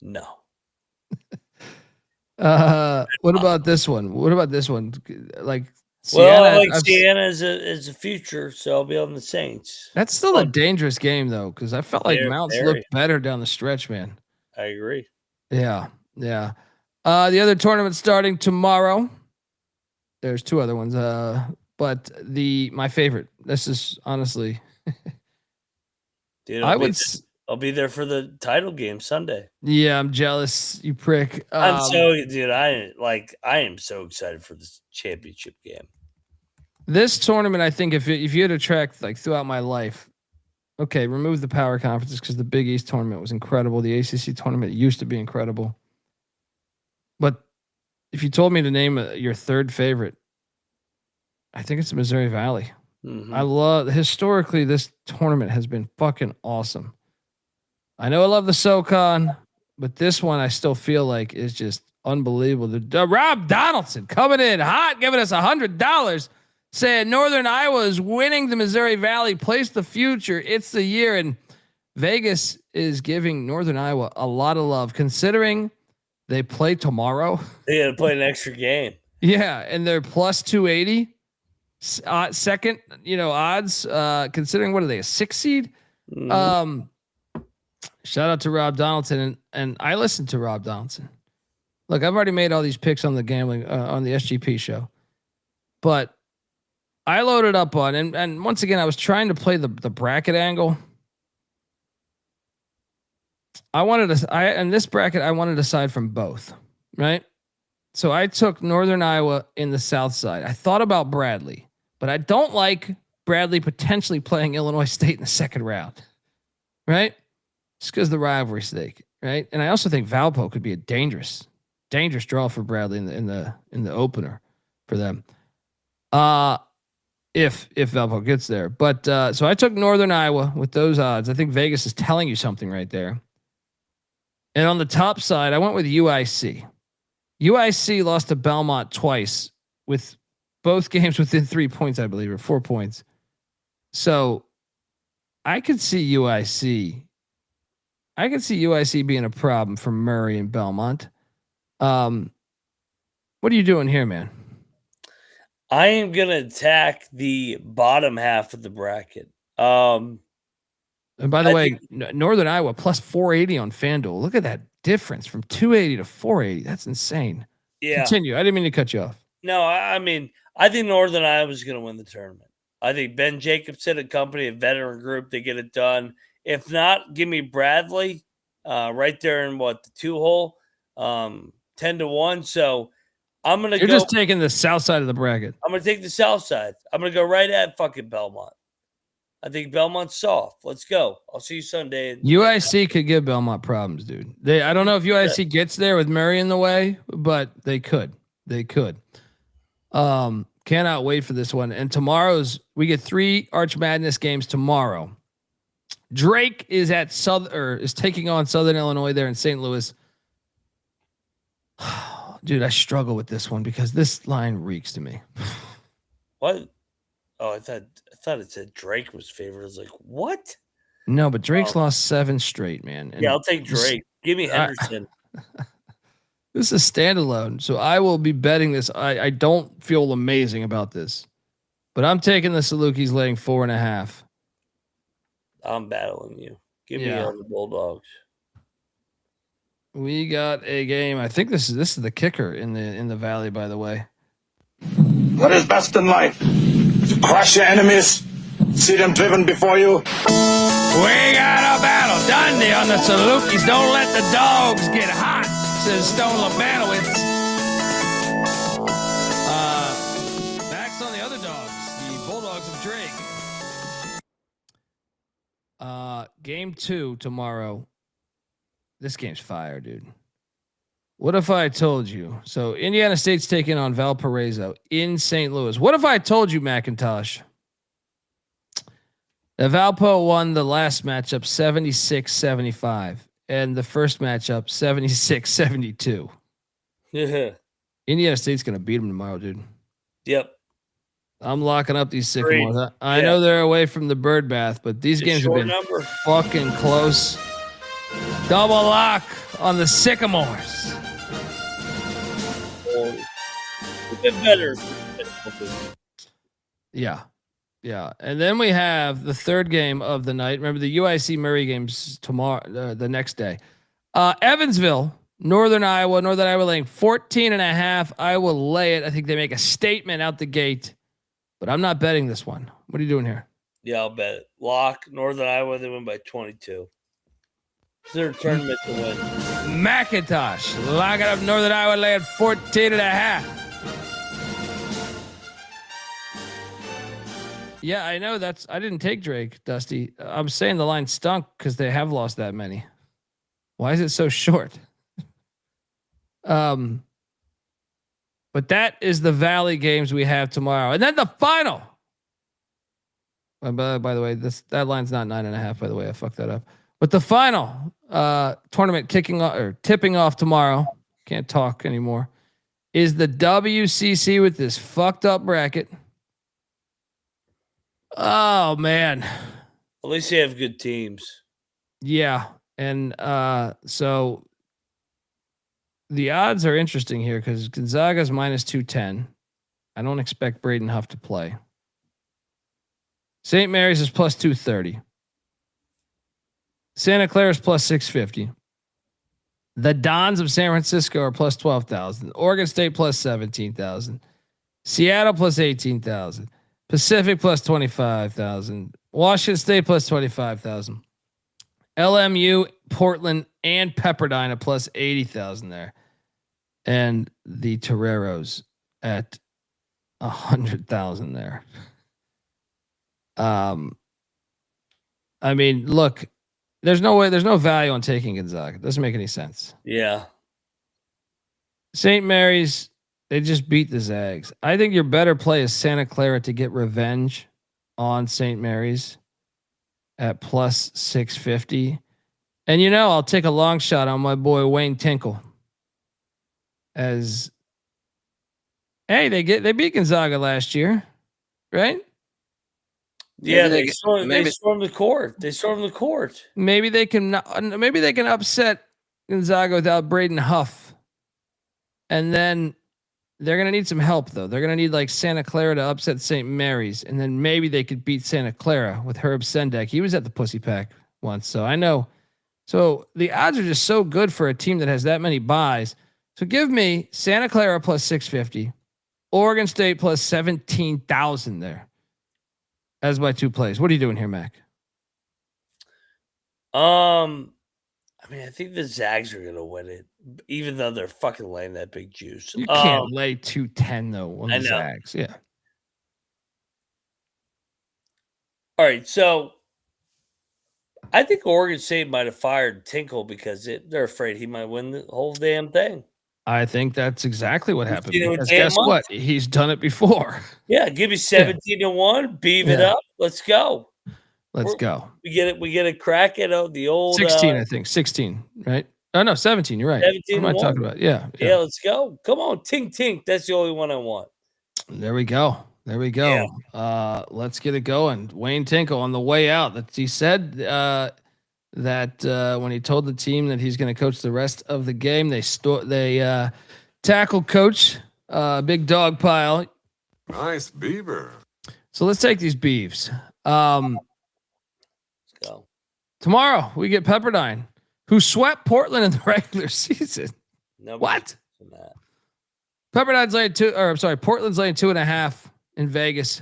Speaker 6: No.
Speaker 1: What about this one? Like,
Speaker 6: Sienna, I like Sienna as a future, so I'll be on the Saints.
Speaker 1: That's still a dangerous game though, because I felt like Mounts looked better down the stretch, man.
Speaker 6: I agree.
Speaker 1: Yeah. The other tournament starting tomorrow. There's two other ones, but my favorite. This is honestly,
Speaker 6: dude. I'll be there for the title game Sunday.
Speaker 1: Yeah, I'm jealous, you prick.
Speaker 6: I am so excited for this championship game.
Speaker 1: This tournament, I think, if you had to track like throughout my life, okay, remove the power conferences because the Big East tournament was incredible. The ACC tournament used to be incredible. But if you told me to name your third favorite, I think it's the Missouri Valley. Mm-hmm. Historically, this tournament has been fucking awesome. I know I love the SoCon, but this one I still feel like is just unbelievable. Rob Donaldson coming in hot, giving us $100, saying Northern Iowa is winning the Missouri Valley. Place the future. It's the year. And Vegas is giving Northern Iowa a lot of love, considering they play tomorrow.
Speaker 6: They got to play an extra game.
Speaker 1: Yeah, and they're plus 280. Second, odds. Considering what are they, a 6 seed? Mm-hmm. Shout out to Rob Donaldson, and I listened to Rob Donaldson. Look, I've already made all these picks on the gambling on the SGP show, but I loaded up on and once again I was trying to play the bracket angle. In this bracket I wanted a side from both, right? So I took Northern Iowa in the south side. I thought about Bradley, but I don't like Bradley potentially playing Illinois State in the second round, right? Just because the rivalry stake, right? And I also think Valpo could be a dangerous draw for Bradley in the opener for them. If Valpo gets there. But so I took Northern Iowa with those odds. I think Vegas is telling you something right there. And on the top side, I went with UIC. UIC lost to Belmont twice with both games within 3 points, I believe, or 4 points. So I could see UIC being a problem for Murray and Belmont. What are you doing here, man?
Speaker 6: I am going to attack the bottom half of the bracket.
Speaker 1: And by the way, Northern Iowa plus 480 on FanDuel. Look at that difference from 280 to 480. That's insane. Yeah. Continue. I didn't mean to cut you off.
Speaker 6: No, I mean, I think Northern Iowa is going to win the tournament. I think Ben Jacobson and company, a veteran group, they get it done. If not, give me Bradley right there in the 2-hole, 10-1. So I'm going to go.
Speaker 1: You're just taking the south side of the bracket.
Speaker 6: I'm going to take the south side. I'm going to go right at fucking Belmont. I think Belmont's soft. Let's go. I'll see you Sunday.
Speaker 1: UIC could give Belmont problems, dude. I don't know if UIC gets there with Murray in the way, but they could. Cannot wait for this one. And we get 3 Arch Madness games tomorrow. Drake is is taking on Southern Illinois there in St. Louis. Dude, I struggle with this one because this line reeks to me.
Speaker 6: What? Oh, I thought it said Drake was favored. I was like, what?
Speaker 1: No, but Drake's lost 7 straight, man. And
Speaker 6: yeah, I'll take Drake. Give me Henderson.
Speaker 1: This is standalone, so I will be betting this. I don't feel amazing about this, but I'm taking the Salukis laying 4.5.
Speaker 6: I'm battling you. Give me on the Bulldogs.
Speaker 1: We got a game. I think this is the kicker in the Valley, by the way.
Speaker 7: What is best in life? To crush your enemies, see them driven before you.
Speaker 1: We got a battle. Dundee on the Salukis. Don't let the dogs get hot, says Stone Labanowitz. Next on the other dogs, the Bulldogs of Drake. Game 2 tomorrow. This game's fire, dude. What if I told you? So Indiana State's taking on Valparaiso in St. Louis. What if I told you, McIntosh, that Valpo won the last matchup 76-75 and the first matchup 76-72?
Speaker 6: Yeah.
Speaker 1: Indiana State's going to beat them tomorrow, dude.
Speaker 6: Yep.
Speaker 1: I'm locking up these Sycamores. I know they're away from the bird bath, but these games have been fucking close. Double lock on the Sycamores.
Speaker 6: A bit better.
Speaker 1: Yeah. Yeah. And then we have the third game of the night. Remember the UIC Murray games tomorrow, the next day. Evansville, Northern Iowa laying 14.5. I will lay it. I think they make a statement out the gate, but I'm not betting this one. What are you doing here?
Speaker 6: Yeah, I'll bet it. Lock, Northern Iowa, they win by 22. It's their tournament to win.
Speaker 1: McIntyre, lock it up. Northern Iowa laying 14.5. Yeah, I know I didn't take Drake, Dusty. I'm saying the line stunk because they have lost that many. Why is it so short? But that is the Valley games we have tomorrow. And then the final. By the way, that line's not 9.5, by the way. I fucked that up. But the final tournament tipping off tomorrow. Can't talk anymore. Is the WCC with this fucked up bracket. Oh man.
Speaker 6: At least they have good teams.
Speaker 1: Yeah. And so the odds are interesting here because Gonzaga's minus 210. I don't expect Braden Huff to play. St. Mary's is plus 230. Santa Clara is plus 650. The Dons of San Francisco are plus 12,000. Oregon State plus 17,000. Seattle plus 18,000. Pacific plus 25,000. Washington State plus 25,000. LMU, Portland, and Pepperdine at plus 80,000 there. And the Toreros at 100,000 there. I mean, look, there's no value on taking Gonzaga. It doesn't make any sense.
Speaker 6: Yeah.
Speaker 1: St. Mary's, they just beat the Zags. I think your better play is Santa Clara to get revenge on St. Mary's at plus 650. And I'll take a long shot on my boy Wayne Tinkle. As hey, they beat Gonzaga last year, right?
Speaker 6: Yeah, they stormed the court. They stormed the court.
Speaker 1: Maybe they can upset Gonzaga without Braden Huff. And then they're going to need some help though. They're going to need like Santa Clara to upset St. Mary's, and then maybe they could beat Santa Clara with Herb Sendek. He was at the Pussy Pack once, so I know. So the odds are just so good for a team that has that many buys. So give me Santa Clara plus 650, Oregon State plus 17,000 there as my two plays. What are you doing here, Mac?
Speaker 6: I mean, I think the Zags are gonna win it, even though they're fucking laying that big juice.
Speaker 1: You can't lay 210 though on the Zags. Yeah.
Speaker 6: All right, so I think Oregon State might have fired Tinkle because they're afraid he might win the whole damn thing.
Speaker 1: I think that's exactly what happened. Because guess what? He's done it before.
Speaker 6: Yeah, give me 17-1, beef it up. Let's go.
Speaker 1: Let's go.
Speaker 6: We get a crack at the old
Speaker 1: 16, I think. 16, right? Oh no, 17. You're right.
Speaker 6: 17.
Speaker 1: What am I talking about? Yeah.
Speaker 6: Let's go. Come on, tink. That's the only one I want.
Speaker 1: There we go. Yeah. Let's get it going. Wayne Tinkle on the way out. He said that when he told the team that he's going to coach the rest of the game, they tackle coach, big dog pile.
Speaker 8: Nice beaver.
Speaker 1: So let's take these beeves.
Speaker 6: Let's go.
Speaker 1: Tomorrow we get Pepperdine, who swept Portland in the regular season. What? Pepperdine's laying Portland's laying 2.5 in Vegas.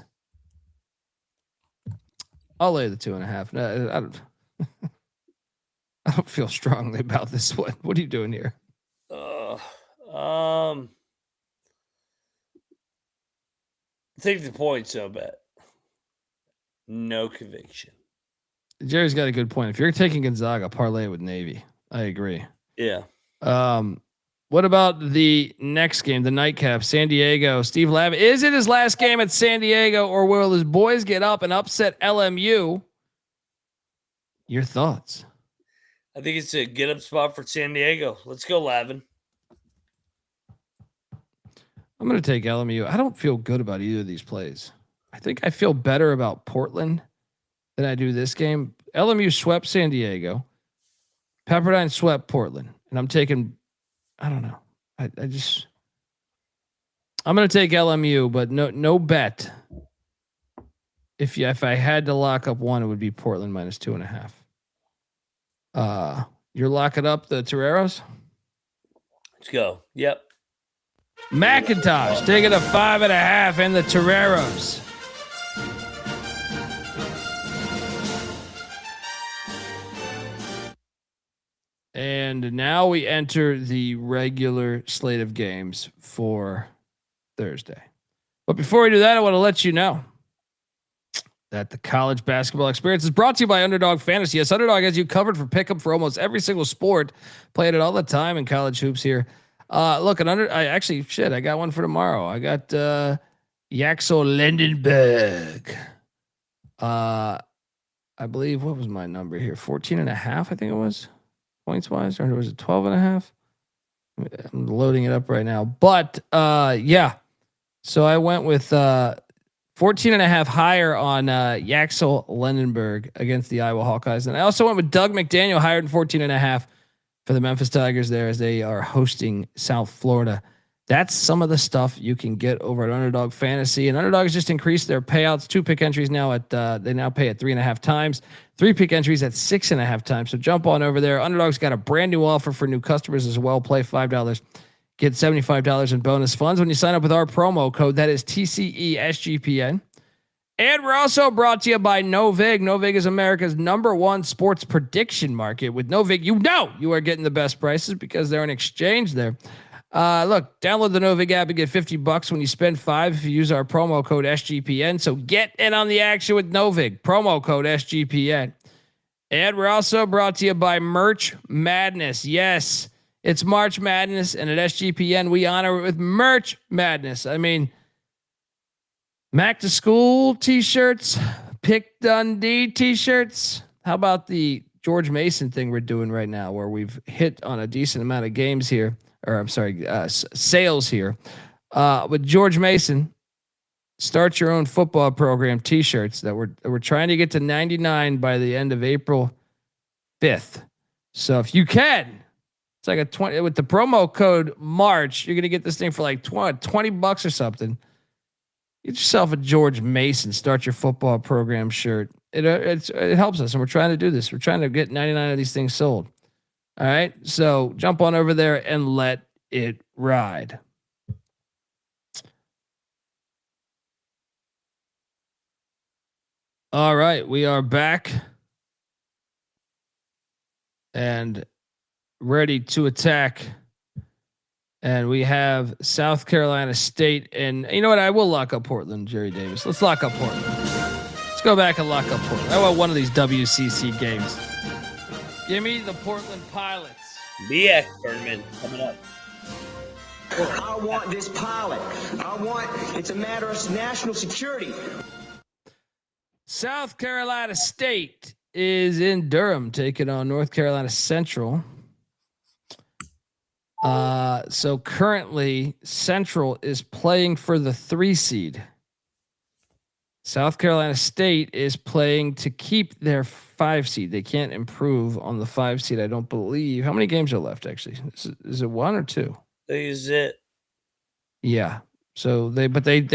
Speaker 1: I'll lay the 2.5. No, I don't feel strongly about this one. What are you doing here?
Speaker 6: Take the points, so bet. No conviction.
Speaker 1: Jerry's got a good point. If you're taking Gonzaga, parlay with Navy. I agree.
Speaker 6: Yeah.
Speaker 1: What about the next game, the nightcap, San Diego? Steve Lavin, is it his last game at San Diego, or will his boys get up and upset LMU? Your thoughts?
Speaker 6: I think it's a get up spot for San Diego. Let's go, Lavin.
Speaker 1: I'm going to take LMU. I don't feel good about either of these plays. I think I feel better about Portland than I do this game. LMU swept San Diego. Pepperdine swept Portland, and I'm taking. I don't know. I'm going to take LMU, but no bet. If I had to lock up one, it would be Portland minus 2.5. You're locking up the Toreros?
Speaker 6: Let's go. Yep.
Speaker 1: McIntyre taking a 5.5 and the Toreros. And now we enter the regular slate of games for Thursday. But before we do that, I want to let you know that the college basketball experience is brought to you by Underdog Fantasy. Yes, Underdog has you covered for pickup for almost every single sport. Playing it all the time in college hoops here. Look, I got one for tomorrow. I got Yaxel Lendenberg. I believe, what was my number here? 14.5, I think it was, points wise, or was it 12.5? I'm loading it up right now. But yeah. So I went with 14.5 higher on Yaxel Lendenberg against the Iowa Hawkeyes. And I also went with Doug McDaniel higher than 14.5 for the Memphis Tigers there as they are hosting South Florida. That's some of the stuff you can get over at Underdog Fantasy. And Underdog has just increased their payouts. 2 pick entries now they now pay at 3.5 times. 3 pick entries at 6.5 times. So jump on over there. Underdog's got a brand new offer for new customers as well. Play $5. Get $75 in bonus funds when you sign up with our promo code. That is TCESGPN. And we're also brought to you by Novig. Novig is America's #1 sports prediction market. With Novig, you are getting the best prices because they're an exchange there. Look, download the Novig app and get $50 when you spend $5 if you use our promo code SGPN. So get in on the action with Novig. Promo code SGPN. And we're also brought to you by Merch Madness. Yes, it's March Madness, and at SGPN, we honor it with Merch Madness. I mean, Mac to School t-shirts, Pick Dundee t-shirts. How about the George Mason thing we're doing right now, where we've hit on a decent amount of games here, or I'm sorry, sales here. With George Mason, start your own football program t-shirts that we're trying to get to 99 by the end of April 5th. So if you can, it's like a 20 with the promo code March, you're going to get this thing for like $20 or something. Get yourself a George Mason, start your football program shirt. It helps us. And we're trying to do this. We're trying to get 99 of these things sold. All right. So jump on over there and let it ride. All right. We are back and ready to attack. And we have South Carolina State. And you know what? I will lock up Portland, Jerry Davis. Let's lock up Portland. Let's go back and lock up Portland. I want one of these WCC games. Give me the Portland Pilots.
Speaker 6: MAAC tournament coming up.
Speaker 5: I want this pilot. It's a matter of national security.
Speaker 1: South Carolina State is in Durham taking on North Carolina Central. So currently Central is playing for the 3 seed. South Carolina State is playing to keep their 5 seed. They can't improve on the 5 seed, I don't believe. How many games are left actually? Is it 1 or 2?
Speaker 6: Is it?
Speaker 1: Yeah. So they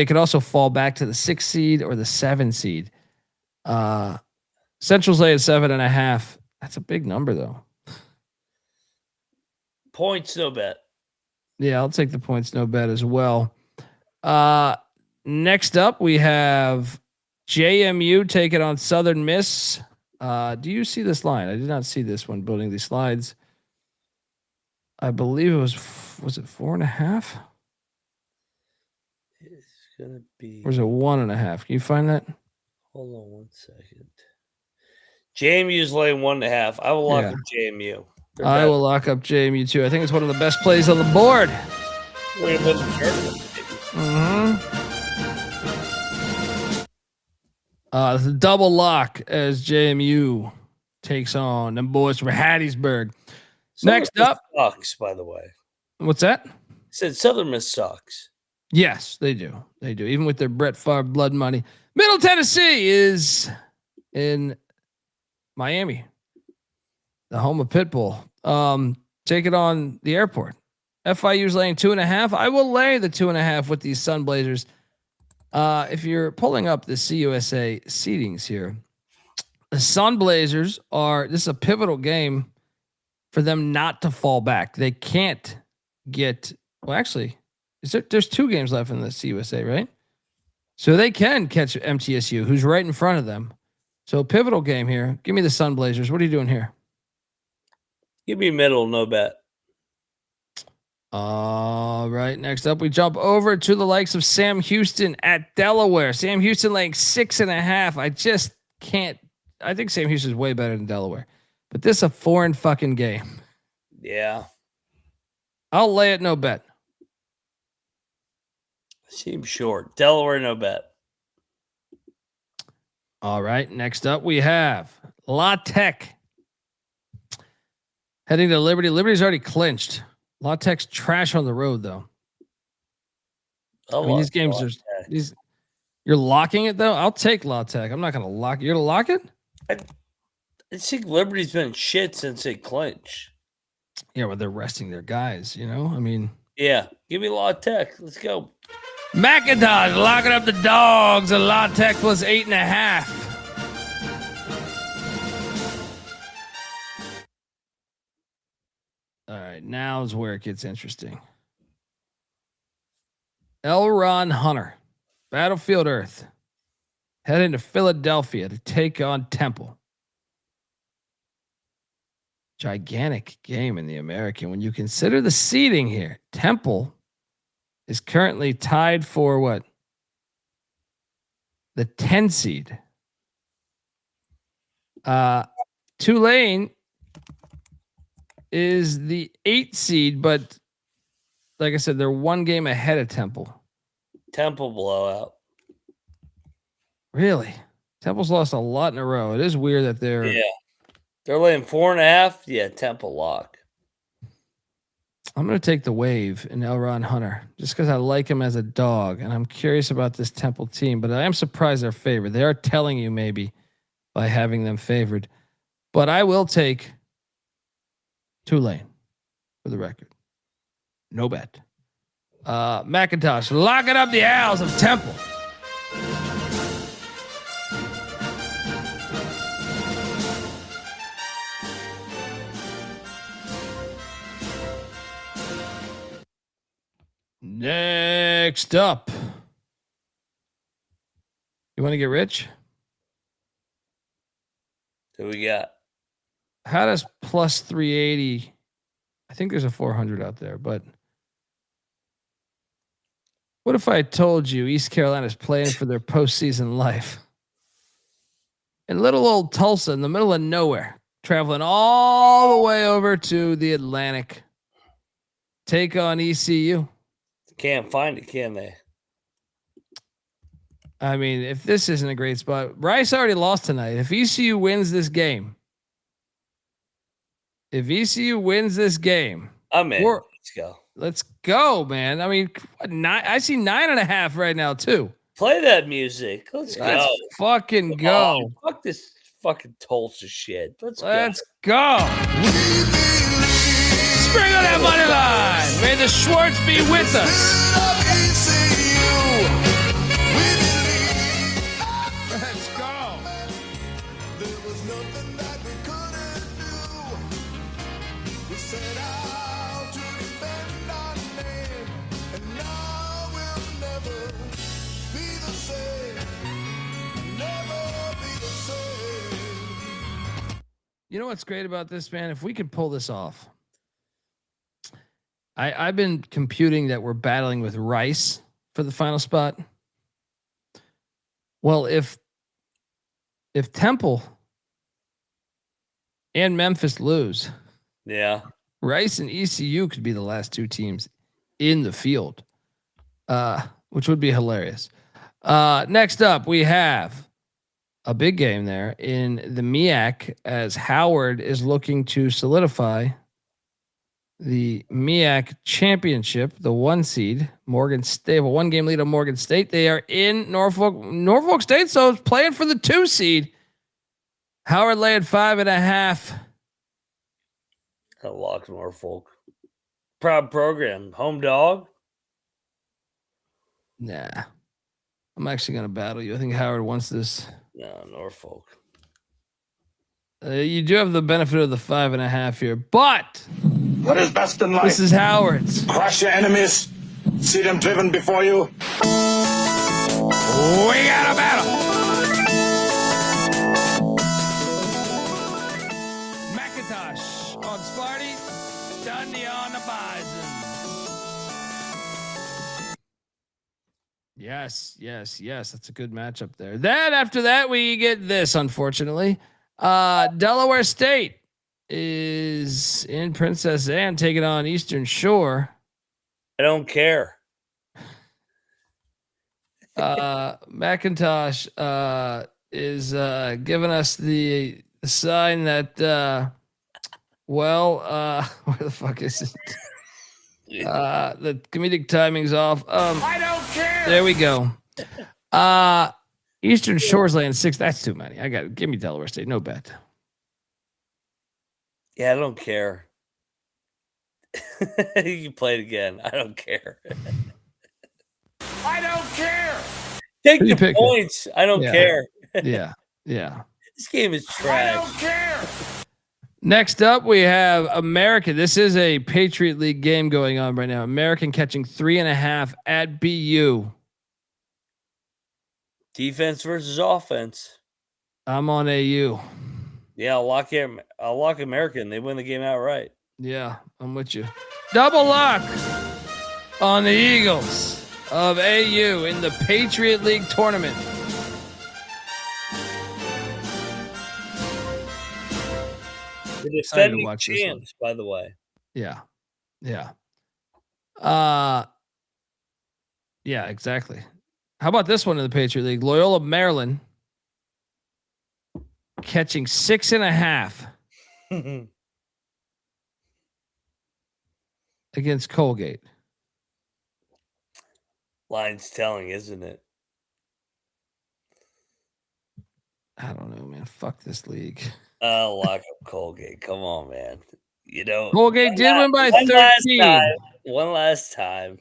Speaker 1: could also fall back to the 6 seed or the 7 seed. Central's lay at 7.5. That's a big number though.
Speaker 6: Points, no bet.
Speaker 1: Yeah, I'll take the points, no bet as well. Next up, we have JMU taking on Southern Miss. Do you see this line? I did not see this one building these slides. I believe it was it 4.5?
Speaker 6: It's gonna be.
Speaker 1: Or is it 1.5? Can you find that?
Speaker 6: Hold on 1 second. JMU's laying 1.5. I will lock up JMU.
Speaker 1: I will lock up JMU too. I think it's one of the best plays on the board.
Speaker 6: We're gonna put the tournament.
Speaker 1: It's a double lock as JMU takes on them boys from Hattiesburg. Next up,
Speaker 6: sucks, by the way.
Speaker 1: What's that?
Speaker 6: I said Southern Miss sucks.
Speaker 1: Yes, they do. They do. Even with their Brett Favre blood money. Middle Tennessee is in Miami. the home of Pitbull. Take it on the airport. FIU's laying 2.5. I will lay the 2.5 with these Sun Blazers. If you're pulling up the CUSA seedings here, the Sun Blazers this is a pivotal game for them not to fall back. They can't get, well, actually, there's 2 games left in the CUSA, right? So they can catch MTSU, who's right in front of them. So pivotal game here. Give me the Sun Blazers. What are you doing here?
Speaker 6: Give me middle, no bet.
Speaker 1: All right. Next up, we jump over to the likes of Sam Houston at Delaware. Sam Houston laying 6.5. I just can't. I think Sam Houston is way better than Delaware, but this is a foreign fucking game.
Speaker 6: Yeah.
Speaker 1: I'll lay it, no bet.
Speaker 6: Seems short. Delaware, no bet.
Speaker 1: All right. Next up, we have La Tech heading to Liberty. Liberty's already clinched. La Tech's trash on the road, though. These games are these. You're locking it though. I'll take La Tech. I'm not going to lock. You're going to lock it.
Speaker 6: I think Liberty's been shit since they clinched.
Speaker 1: Yeah, well, they're resting their guys. You know, I mean.
Speaker 6: Yeah, give me La Tech. Let's go.
Speaker 1: McIntyre locking up the dogs. A La Tech plus 8.5. All right, now is where it gets interesting. L. Ron Hunter, Battlefield Earth, heading to Philadelphia to take on Temple. Gigantic game in the American. When you consider the seeding here, Temple is currently tied for what? The 10 seed. Tulane is the 8 seed, but like I said, they're 1 game ahead of Temple.
Speaker 6: Temple blowout.
Speaker 1: Really? Temple's lost a lot in a row. It is weird that they're
Speaker 6: laying 4.5. Yeah, Temple lock.
Speaker 1: I'm going to take the wave in Elron Hunter just because I like him as a dog, and I'm curious about this Temple team, but I am surprised they're favored. They are telling you maybe by having them favored, but I will take Tulane for the record. No bet. McIntyre locking up the Owls of Temple. Next up. You want to get rich?
Speaker 6: Who we got?
Speaker 1: How does plus 380? I think there's a 400 out there, but what if I told you East Carolina's playing for their postseason life? In little old Tulsa in the middle of nowhere, traveling all the way over to the Atlantic. Take on ECU.
Speaker 6: Can't find it, can they?
Speaker 1: I mean, if this isn't a great spot, Rice already lost tonight. If ECU wins this game, I'm in.
Speaker 6: Let's go.
Speaker 1: Let's go, man. I mean, I see 9.5 right now too.
Speaker 6: Play that music. Let's go.
Speaker 1: Fucking go.
Speaker 6: Fuck this fucking Tulsa shit. Let's
Speaker 1: go. Spring on that money line. May the Schwartz be with us. Let's go. There was nothing that we couldn't do. We set out to defend our name, and now we'll never be the same. Never be the same. You know what's great about this, man? If we could pull this off. I've been computing that we're battling with Rice for the final spot. Well, if Temple and Memphis lose, Rice and ECU could be the last 2 teams in the field, which would be hilarious. Next up, we have a big game there in the MAAC as Howard is looking to solidify the MAAC championship, the 1 seed. Morgan State, a 1-game lead on Morgan State. They are in Norfolk State, so it's playing for the 2 seed. Howard laying 5.5.
Speaker 6: I lock Norfolk. Proud program. Home dog?
Speaker 1: Nah. I'm actually going to battle you. I think Howard wants this.
Speaker 6: No, Norfolk.
Speaker 1: You do have the benefit of the 5.5 here, but
Speaker 7: What is best in life?
Speaker 1: this is Howard's.
Speaker 7: Crush your enemies. See them driven before you.
Speaker 1: We got a battle. McIntyre on Sparty, Dundee on the Bison. Yes. That's a good matchup there. Then after that, we get this, unfortunately. Delaware State is in Princess Anne taking on Eastern Shore.
Speaker 6: I don't care.
Speaker 1: McIntyre is giving us the sign that where the fuck is it? The comedic timing's off.
Speaker 6: I don't care.
Speaker 1: There we go. Eastern Shore's laying 6. That's too many. Give me Delaware State. No bet.
Speaker 6: Yeah, I don't care. You play it again. I don't care. I don't care. Take the points. I don't care.
Speaker 1: Yeah.
Speaker 6: This game is trash. I don't care.
Speaker 1: Next up, we have American. This is a Patriot League game going on right now. American catching 3.5 at BU.
Speaker 6: Defense versus offense.
Speaker 1: I'm on AU.
Speaker 6: Yeah, I'll lock American. They win the game outright.
Speaker 1: Yeah, I'm with you. Double lock on the Eagles of AU in the Patriot League tournament.
Speaker 6: The defending champs, by the way.
Speaker 1: Yeah. Yeah, exactly. How about this one in the Patriot League? Loyola, Maryland, catching 6.5 against Colgate.
Speaker 6: Line's telling, isn't it?
Speaker 1: I don't know, man. Fuck this league.
Speaker 6: Lock up Colgate. Come on, man. You know,
Speaker 1: Colgate did win by 13.
Speaker 6: One last time.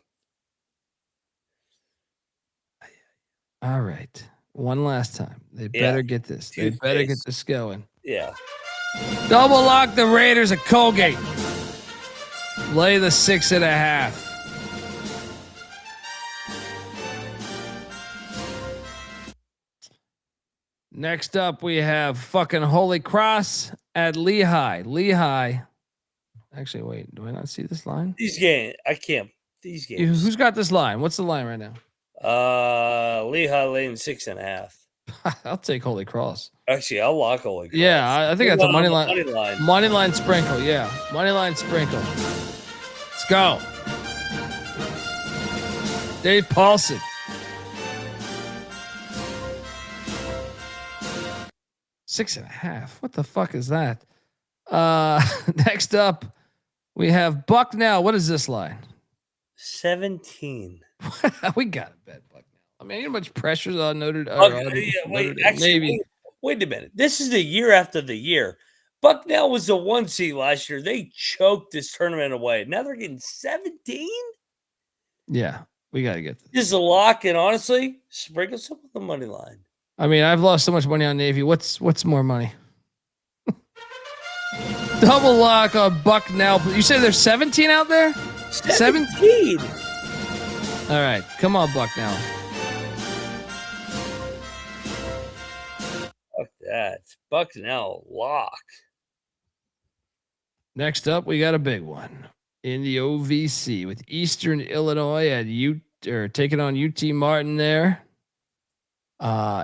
Speaker 1: All right. One last time. They better get this. They better get this going.
Speaker 6: Yeah.
Speaker 1: Double lock the Raiders at Colgate. Lay the 6.5. Next up, we have fucking Holy Cross at Lehigh. Lehigh. Actually, wait. Do I not see this line?
Speaker 6: These games. I can't. These games.
Speaker 1: Who's got this line? What's the line right now?
Speaker 6: Lehigh laying 6.5.
Speaker 1: I'll take Holy Cross.
Speaker 6: Actually, I'll lock Holy Cross.
Speaker 1: Yeah, I think that's a money line. Money line sprinkle. Yeah, money line sprinkle. Let's go. Dave Paulson. 6.5. What the fuck is that? Next up, we have Bucknell. What is this line?
Speaker 6: 17.
Speaker 1: We got to bet Bucknell. I mean, how much pressure's on Notre Dame?
Speaker 6: Wait a minute. This is the year after the year. Bucknell was the 1 seed last year. They choked this tournament away. Now they're getting 17?
Speaker 1: Yeah, we got to get this.
Speaker 6: This is a lock, and honestly, sprinkle some of the money line.
Speaker 1: I mean, I've lost so much money on Navy. What's more money? Double lock on Bucknell. You say there's 17 out there?
Speaker 6: 17.
Speaker 1: All right, come on, Bucknell.
Speaker 6: Fuck that. Bucknell lock.
Speaker 1: Next up, we got a big one in the OVC with Eastern Illinois at taking on UT Martin there.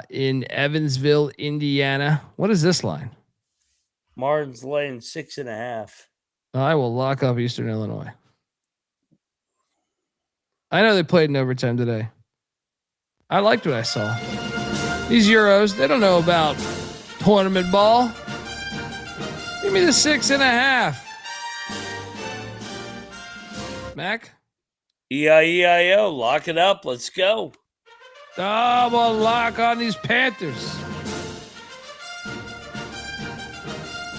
Speaker 1: In Evansville, Indiana. What is this line?
Speaker 6: Martin's laying 6.5.
Speaker 1: I will lock up Eastern Illinois. I know they played in overtime today. I liked what I saw. These Euros, they don't know about tournament ball. Give me the 6.5. Mac?
Speaker 6: EIEIO, lock it up. Let's go.
Speaker 1: Double lock on these Panthers.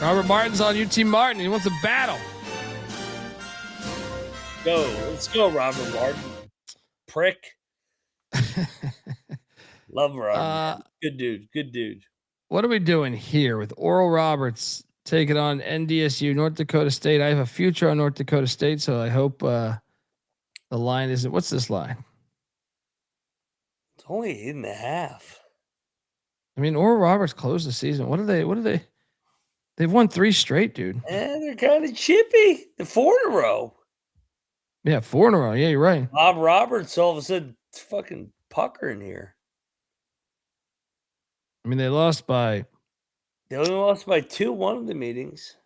Speaker 1: Robert Martin's on UT Martin. He wants a battle.
Speaker 6: Let's go, Robert Martin. Prick. Love Robert. Good dude.
Speaker 1: What are we doing here with Oral Roberts taking on NDSU, North Dakota State? I have a future on North Dakota State, so I hope the line isn't. What's this line?
Speaker 6: It's only 8.5.
Speaker 1: I mean, Oral Roberts closed the season. What are they? They've won 3 straight, dude.
Speaker 6: Yeah, they're kind of chippy. They're 4 in a row.
Speaker 1: Yeah, 4 in a row. Yeah, you're right.
Speaker 6: Bob Roberts all of a sudden fucking puckering here.
Speaker 1: I mean, they only lost by
Speaker 6: 2 one of the meetings.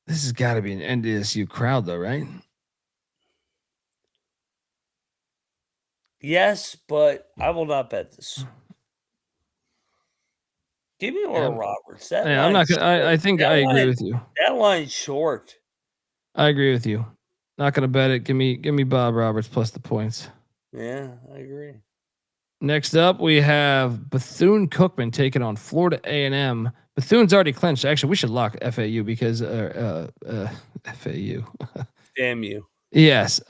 Speaker 1: This has got to be an NDSU crowd, though, right?
Speaker 6: Yes, but I will not bet this. Give me Oral Roberts.
Speaker 1: I'm not gonna. I think I agree with you.
Speaker 6: That line's short.
Speaker 1: I agree with you. Not gonna bet it. Give me Bob Roberts plus the points.
Speaker 6: Yeah, I agree.
Speaker 1: Next up, we have Bethune-Cookman taking on Florida A&M. Bethune's already clinched. Actually, we should lock FAU because FAU.
Speaker 6: Damn you.
Speaker 1: Yes.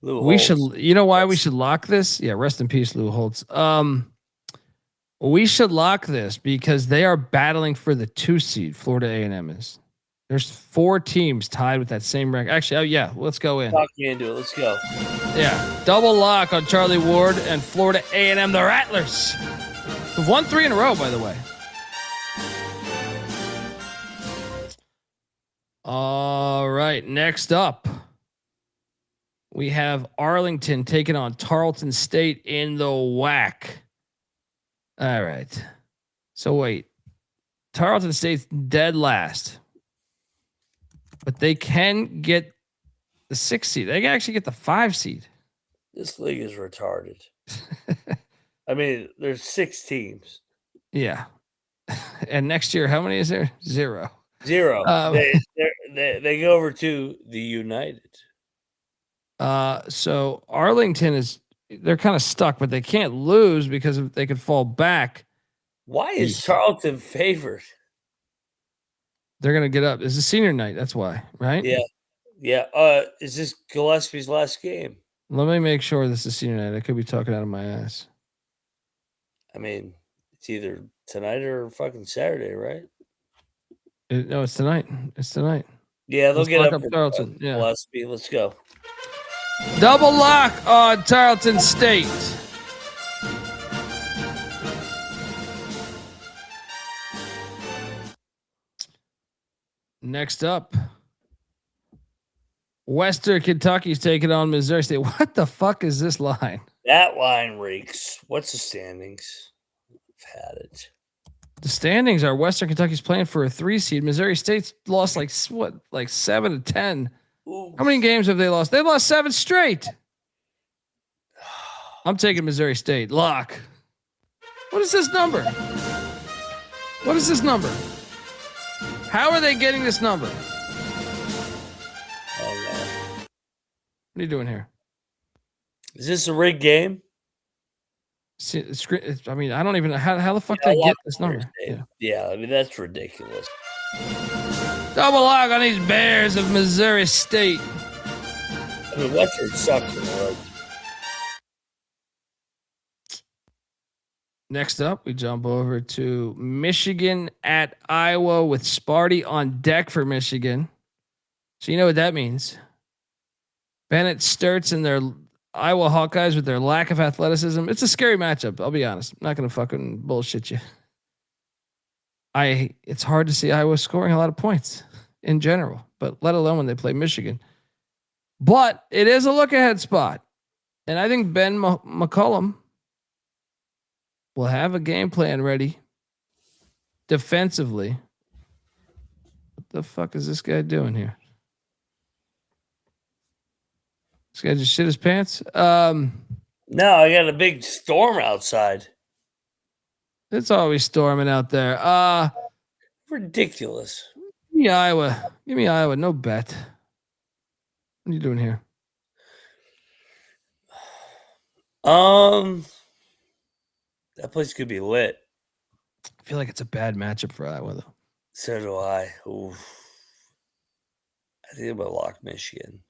Speaker 6: We
Speaker 1: should. You know why we should lock this? Yeah. Rest in peace, Lou Holtz. We should lock this because they are battling for the 2 seed. Florida A&M is. There's 4 teams tied with that same rank. Actually, let's go in.
Speaker 6: Lock me into it. Let's go.
Speaker 1: Yeah, double lock on Charlie Ward and Florida A&M, the Rattlers. Who've won 3 in a row, by the way. All right, next up, we have Arlington taking on Tarleton State in the WAC. All right. So wait, Tarleton State's dead last, but they can get the 6 seed. They can actually get the 5 seed.
Speaker 6: This league is retarded. I mean, there's 6 teams.
Speaker 1: Yeah. And next year, how many is there? 0.
Speaker 6: They go over to the United.
Speaker 1: So Arlington they're kind of stuck, but they can't lose because they could fall back.
Speaker 6: Why is Tarleton favored?
Speaker 1: They're going to get up. It's a senior night. That's why, right?
Speaker 6: Yeah. Yeah. Is this Gillespie's last game?
Speaker 1: Let me make sure this is senior night. I could be talking out of my ass.
Speaker 6: I mean, it's either tonight or fucking Saturday, right?
Speaker 1: No, it's tonight. It's tonight.
Speaker 6: Yeah, they'll get up for
Speaker 1: Tarleton. Yeah.
Speaker 6: Gillespie. Let's go.
Speaker 1: Double lock on Tarleton State. Next up, Western Kentucky's taking on Missouri State. What the fuck is this line?
Speaker 6: That line reeks. What's the standings? I've had it.
Speaker 1: The standings are Western Kentucky's playing for a 3 seed. Missouri State's lost like 7 to 10. Ooh. How many games have they lost? They've lost 7 straight. I'm taking Missouri State. Lock. What is this number? What is this number? How are they getting this number?
Speaker 6: Oh, no.
Speaker 1: What are you doing here?
Speaker 6: Is this a rigged game?
Speaker 1: I mean, I don't even know how the fuck they get this number.
Speaker 6: Yeah, I mean, that's ridiculous.
Speaker 1: Double lock on these Bears of Missouri State.
Speaker 6: I mean, Western sucks in the road.
Speaker 1: Next up, we jump over to Michigan at Iowa with Sparty on deck for Michigan. So you know what that means. Bennett Sturts and their Iowa Hawkeyes with their lack of athleticism. It's a scary matchup. I'll be honest. I'm not going to fucking bullshit you. It's hard to see Iowa scoring a lot of points in general, but let alone when they play Michigan. But it is a look ahead spot. And I think Ben McCollum will have a game plan ready defensively. What the fuck is this guy doing here? This guy just shit his pants.
Speaker 6: No, I got a big storm outside.
Speaker 1: It's always storming out there.
Speaker 6: Ridiculous.
Speaker 1: Give me Iowa. Give me Iowa. No bet. What are you doing here?
Speaker 6: That place could be lit.
Speaker 1: I feel like it's a bad matchup for Iowa, though.
Speaker 6: So do I. Ooh. I think I'm going to lock Michigan.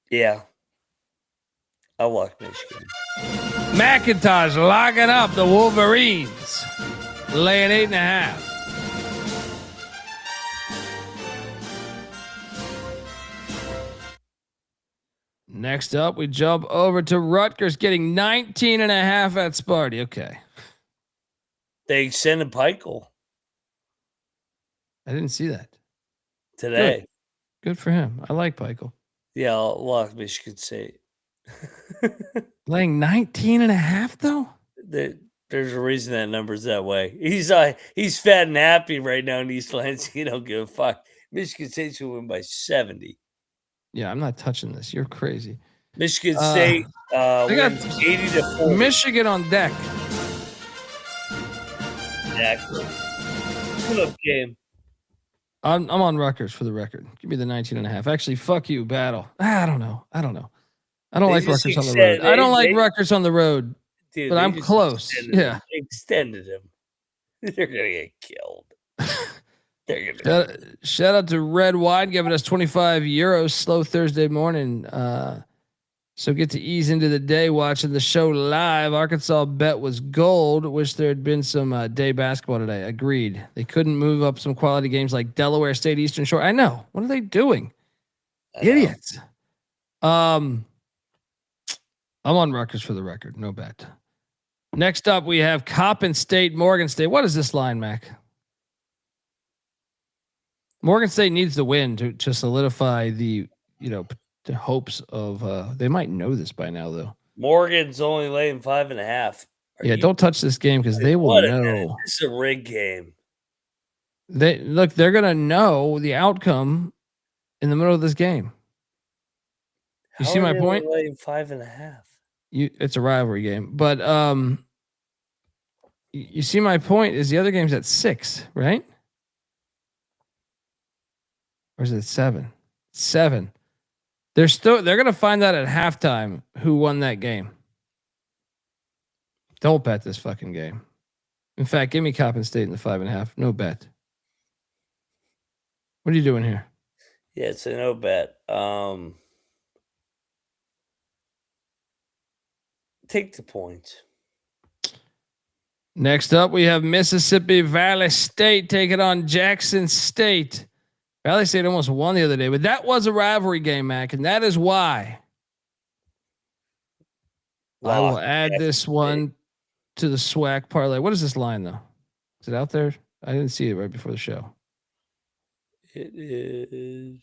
Speaker 6: Yeah. I'll lock Michigan.
Speaker 1: McIntyre's locking up the Wolverines. Laying 8.5. Next up, we jump over to Rutgers getting 19.5 at Sparty. Okay.
Speaker 6: They extended Peichel.
Speaker 1: I didn't see that.
Speaker 6: Today.
Speaker 1: Good for him. I like Peichel.
Speaker 6: Yeah, I'll lock Michigan State.
Speaker 1: Laying 19.5 though?
Speaker 6: There's a reason that number's that way. He's fat and happy right now in East Lansing. He don't give a fuck. Michigan State's going to win by 70.
Speaker 1: Yeah, I'm not touching this. You're crazy.
Speaker 6: Michigan State wins 80-40.
Speaker 1: Michigan on deck.
Speaker 6: Exactly. Good up game.
Speaker 1: I'm on Rutgers for the record. Give me the 19.5. Actually, fuck you, battle. I don't know. I don't like Rutgers on the road. I don't like Rutgers on the road, dude, but I'm close. Yeah.
Speaker 6: They extended him. They're going to get killed.
Speaker 1: Shout out to Red Wine giving us 25 euros slow Thursday morning. So get to ease into the day watching the show live. Arkansas bet was gold. Wish there had been some day basketball today. Agreed. They couldn't move up some quality games like Delaware State, Eastern Shore. I know. What are they doing? Idiots. I'm on Rutgers for the record. No bet. Next up, we have Coppin State, Morgan State. What is this line, Mac? Morgan State needs to win to solidify the hopes of they might know this by now though.
Speaker 6: Morgan's only laying 5.5.
Speaker 1: Don't touch this game because they will know.
Speaker 6: It's a rigged game.
Speaker 1: They're gonna know the outcome in the middle of this game. You see my point?
Speaker 6: Laying 5.5.
Speaker 1: It's a rivalry game, but you see my point is the other game's at 6, right? Or is it 7? 7. They're gonna find out at halftime who won that game. Don't bet this fucking game. In fact, give me Coppin State in the 5.5. No bet. What are you doing here?
Speaker 6: Yeah, it's a no bet. Take the points.
Speaker 1: Next up, we have Mississippi Valley State taking on Jackson State. Valley State almost won the other day, but that was a rivalry game, Mac, and that is why I will add this one to the SWAC parlay. What is this line, though? Is it out there? I didn't see it right before the show.
Speaker 6: It is.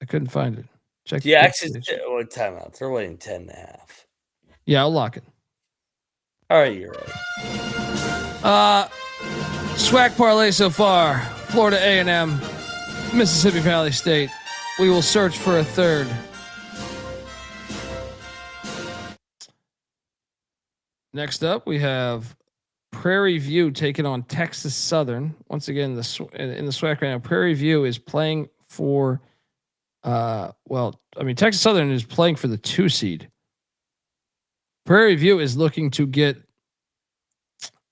Speaker 1: I couldn't find it. Check.
Speaker 6: Yeah, actually, what timeout? They're laying 10.5.
Speaker 1: Yeah, I'll lock it.
Speaker 6: All right, you're right.
Speaker 1: SWAC parlay so far: Florida A&M, Mississippi Valley State. We will search for a third. Next up, we have Prairie View taking on Texas Southern. Once again, in the SWAC right now, Prairie View is playing for. Texas Southern is playing for the 2 seed. Prairie View is looking to get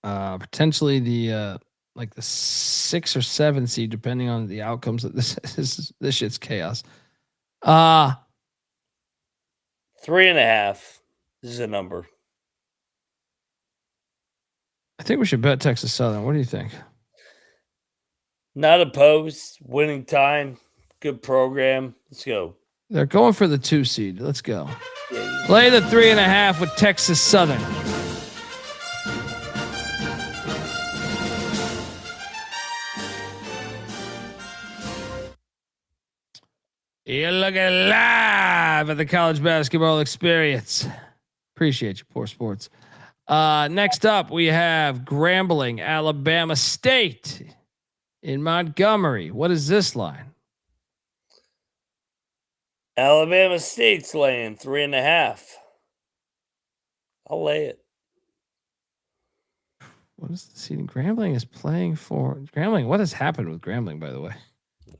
Speaker 1: potentially the 6 or 7 seed, depending on the outcomes. This shit's chaos.
Speaker 6: 3.5. This is a number.
Speaker 1: I think we should bet Texas Southern. What do you think?
Speaker 6: Not opposed. Winning time. Good program. Let's go.
Speaker 1: They're going for the 2 seed. Let's go. Play the 3.5 with Texas Southern. You're looking live at the College Basketball Experience. Appreciate you, Poor Sports. Next up, we have Grambling, Alabama State in Montgomery. What is this line?
Speaker 6: Alabama State's laying 3.5. I'll lay it.
Speaker 1: What is the seeding? Grambling is playing for Grambling. What has happened with Grambling, by the way?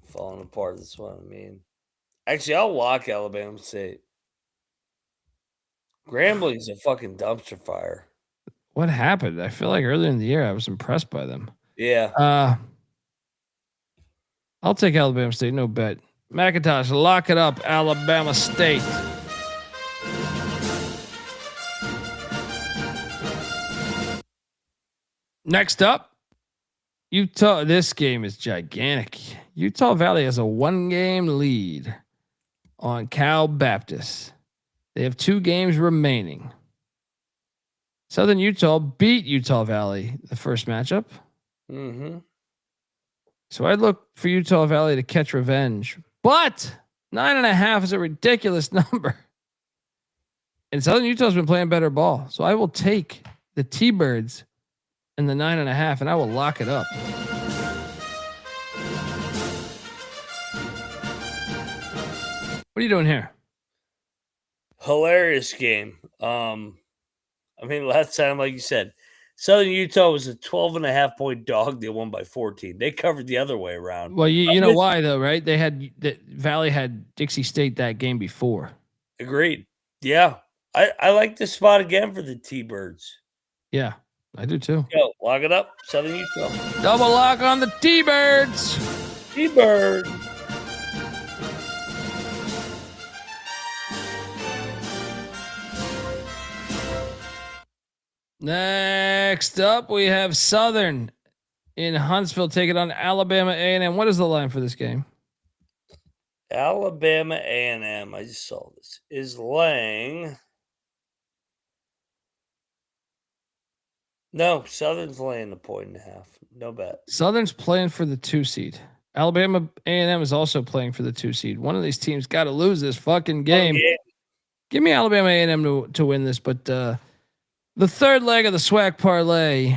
Speaker 6: Falling apart. That's what I mean. Actually, I'll lock Alabama State. Grambling's a fucking dumpster fire.
Speaker 1: What happened? I feel like earlier in the year I was impressed by them.
Speaker 6: Yeah.
Speaker 1: I'll take Alabama State. No bet. McIntyre, lock it up. Alabama State. Next up, Utah. This game is gigantic. Utah Valley has a 1-game lead on Cal Baptist. They have 2 games remaining. Southern Utah beat Utah Valley the first matchup.
Speaker 6: Mm-hmm.
Speaker 1: So I'd look for Utah Valley to catch revenge. But 9.5 is a ridiculous number. And Southern Utah's been playing better ball. So I will take the T-Birds and the 9.5, and I will lock it up. What are you doing here?
Speaker 6: Hilarious game. I mean, last time, like you said, Southern Utah was a 12.5 point dog. They won by 14. They covered the other way around.
Speaker 1: Well, you know why though, right? They had the Valley had Dixie State that game before.
Speaker 6: Agreed. Yeah, I like this spot again for the T-Birds.
Speaker 1: Yeah, I do too.
Speaker 6: Go lock it up, Southern Utah.
Speaker 1: Double lock on the T-Birds.
Speaker 6: T-Bird.
Speaker 1: Next up, we have Southern in Huntsville taking on Alabama A&M. What is the line for this game?
Speaker 6: Alabama A&M, I just saw this, is laying. No, Southern's laying the 1.5. No bet.
Speaker 1: Southern's playing for the 2 seed. Alabama A&M is also playing for the 2 seed. One of these teams got to lose this fucking game.
Speaker 6: Yeah.
Speaker 1: Give me Alabama A&M to win this, but the third leg of the SWAC parlay,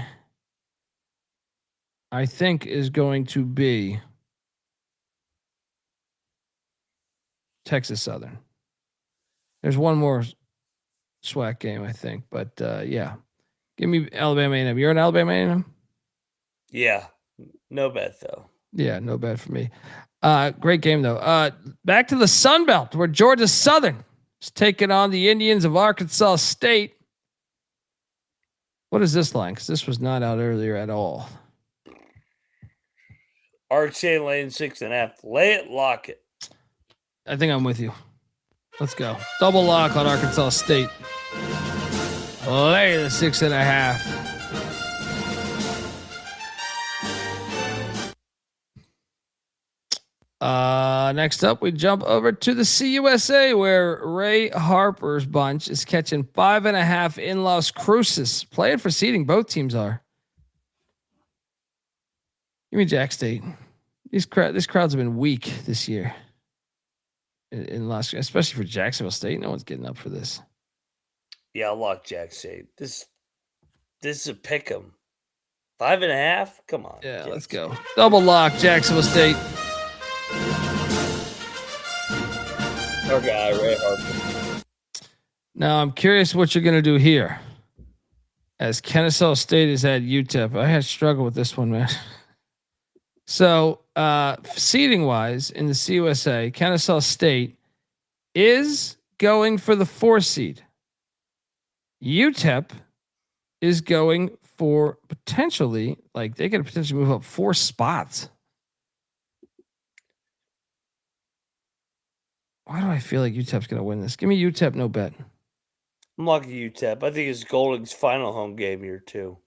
Speaker 1: I think, is going to be Texas Southern. There's one more SWAC game, I think, but yeah, give me Alabama A&M. You're an Alabama A&M?
Speaker 6: Yeah, no bet though.
Speaker 1: Yeah, no bet for me. Great game though. Back to the Sun Belt, where Georgia Southern is taking on the Indians of Arkansas State. What is this line? Because this was not out earlier at all.
Speaker 6: RJ laying 6.5. Lay it, lock it.
Speaker 1: I think I'm with you. Let's go. Double lock on Arkansas State. Lay the 6.5. Next up, we jump over to the CUSA, where Ray Harper's bunch is catching 5.5 in Las Cruces. Playing for seeding, both teams are. Give me Jack State. These crowds have been weak this year. In Las, especially for Jacksonville State, no one's getting up for this.
Speaker 6: Yeah, I'll lock Jack State. This is a pick 'em. 5.5. Come on.
Speaker 1: Yeah, let's go. Double lock Jacksonville State.
Speaker 6: Our guy, Ray Harper.
Speaker 1: Now I'm curious what you're gonna do here. As Kennesaw State is at UTEP. I had struggled with this one, man. So seeding wise in the CUSA, Kennesaw State is going for the 4 seed. UTEP is going for potentially, like, they could potentially move up 4 spots. Why do I feel like UTEP's going to win this? Give me UTEP, no bet.
Speaker 6: I'm locking UTEP. I think it's Golding's final home game here too.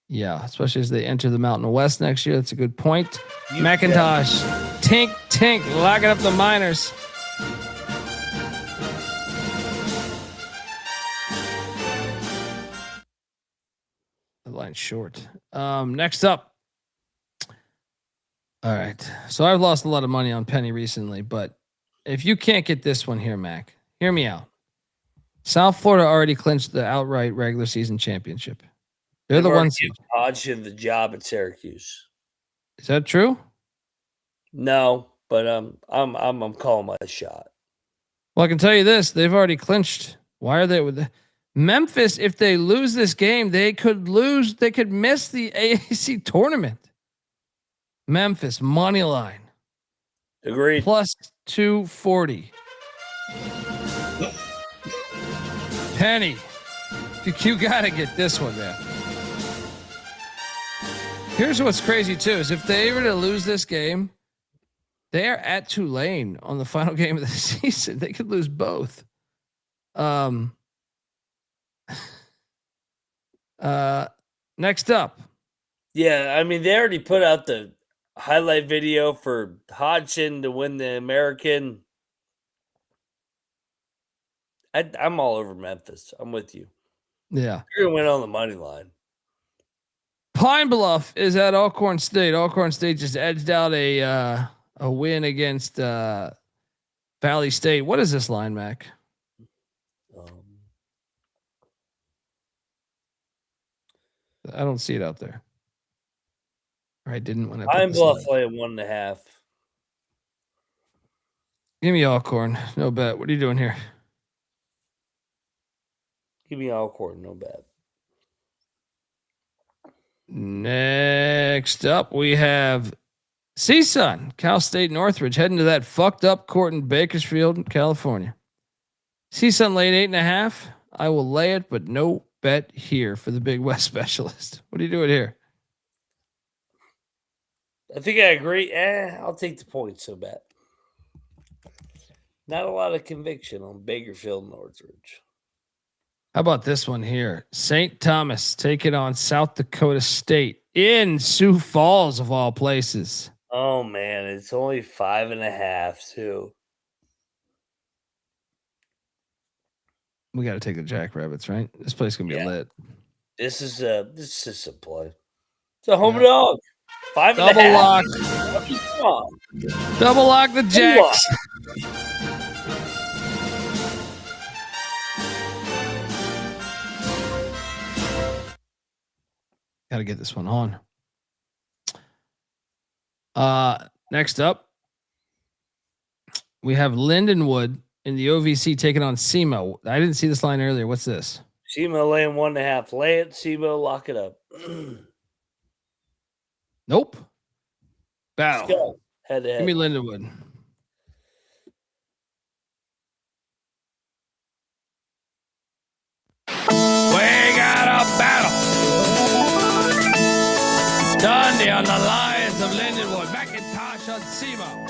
Speaker 1: Yeah, especially as they enter the Mountain West next year. That's a good point. McIntyre, tink, locking up the Miners. The line's short. Next up. All right. So I've lost a lot of money on Penny recently, but if you can't get this one here, Mac, hear me out. South Florida already clinched the outright regular season championship. They're the ones
Speaker 6: dodging the job at Syracuse.
Speaker 1: Is that true?
Speaker 6: No, but I'm calling my shot.
Speaker 1: Well, I can tell you this: they've already clinched. Why are they with Memphis? If they lose this game, they could lose. They could miss the AAC tournament. Memphis money line.
Speaker 6: Agreed.
Speaker 1: Plus 240. Penny. You got to get this one, man. Here's what's crazy, too, is if they were to lose this game, they're at Tulane on the final game of the season. They could lose both. Next up.
Speaker 6: Yeah, I mean, they already put out the highlight video for Hodgson to win the American. I'm all over Memphis. I'm with you.
Speaker 1: Yeah.
Speaker 6: You're going to win on the money line.
Speaker 1: Pine Bluff is at Alcorn State. Alcorn State just edged out a win against Valley State. What is this line, Mac? I don't see it out there. Or I didn't when I put
Speaker 6: Pine
Speaker 1: this
Speaker 6: Bluff
Speaker 1: line.
Speaker 6: play 1.5.
Speaker 1: Give me Alcorn. No bet. What are you doing here?
Speaker 6: Give me Alcorn. No bet.
Speaker 1: Next up, we have CSUN, Cal State Northridge, heading to that fucked up court in Bakersfield, California. CSUN laid 8.5. I will lay it, but no bet here for the Big West specialist. What are you doing here?
Speaker 6: I think I agree. I'll take the points. So bet. Not a lot of conviction on Bakersfield Northridge.
Speaker 1: How about this one here? St. Thomas taking on South Dakota State in Sioux Falls, of all places.
Speaker 6: Oh, man. It's only 5.5, too.
Speaker 1: We got to take the Jackrabbits, right? This place going to be lit.
Speaker 6: This is a play. It's a home dog. 5.5.
Speaker 1: Double lock.
Speaker 6: Come on.
Speaker 1: Double lock the Jacks. Got to get this one on. Next up, we have Lindenwood in the OVC taking on SEMO. I didn't see this line earlier. What's this?
Speaker 6: SEMO laying 1.5. Lay it. SEMO, lock it up.
Speaker 1: Nope. Battle.
Speaker 6: Let's go. Head to head.
Speaker 1: Give me Lindenwood. We got a battle. Dundee on the Lions of Lindenwood. McIntyre on SEMO.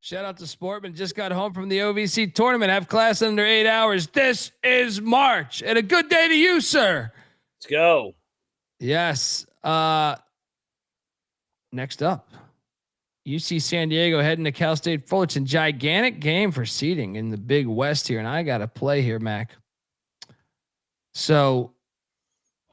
Speaker 1: Shout out to Sportman. Just got home from the OVC tournament. Have class under 8 hours. This is March. And a good day to you, sir.
Speaker 6: Let's go.
Speaker 1: Yes. Next up, UC San Diego heading to Cal State Fullerton. Gigantic game for seeding in the Big West here. And I got to play here, Mac. So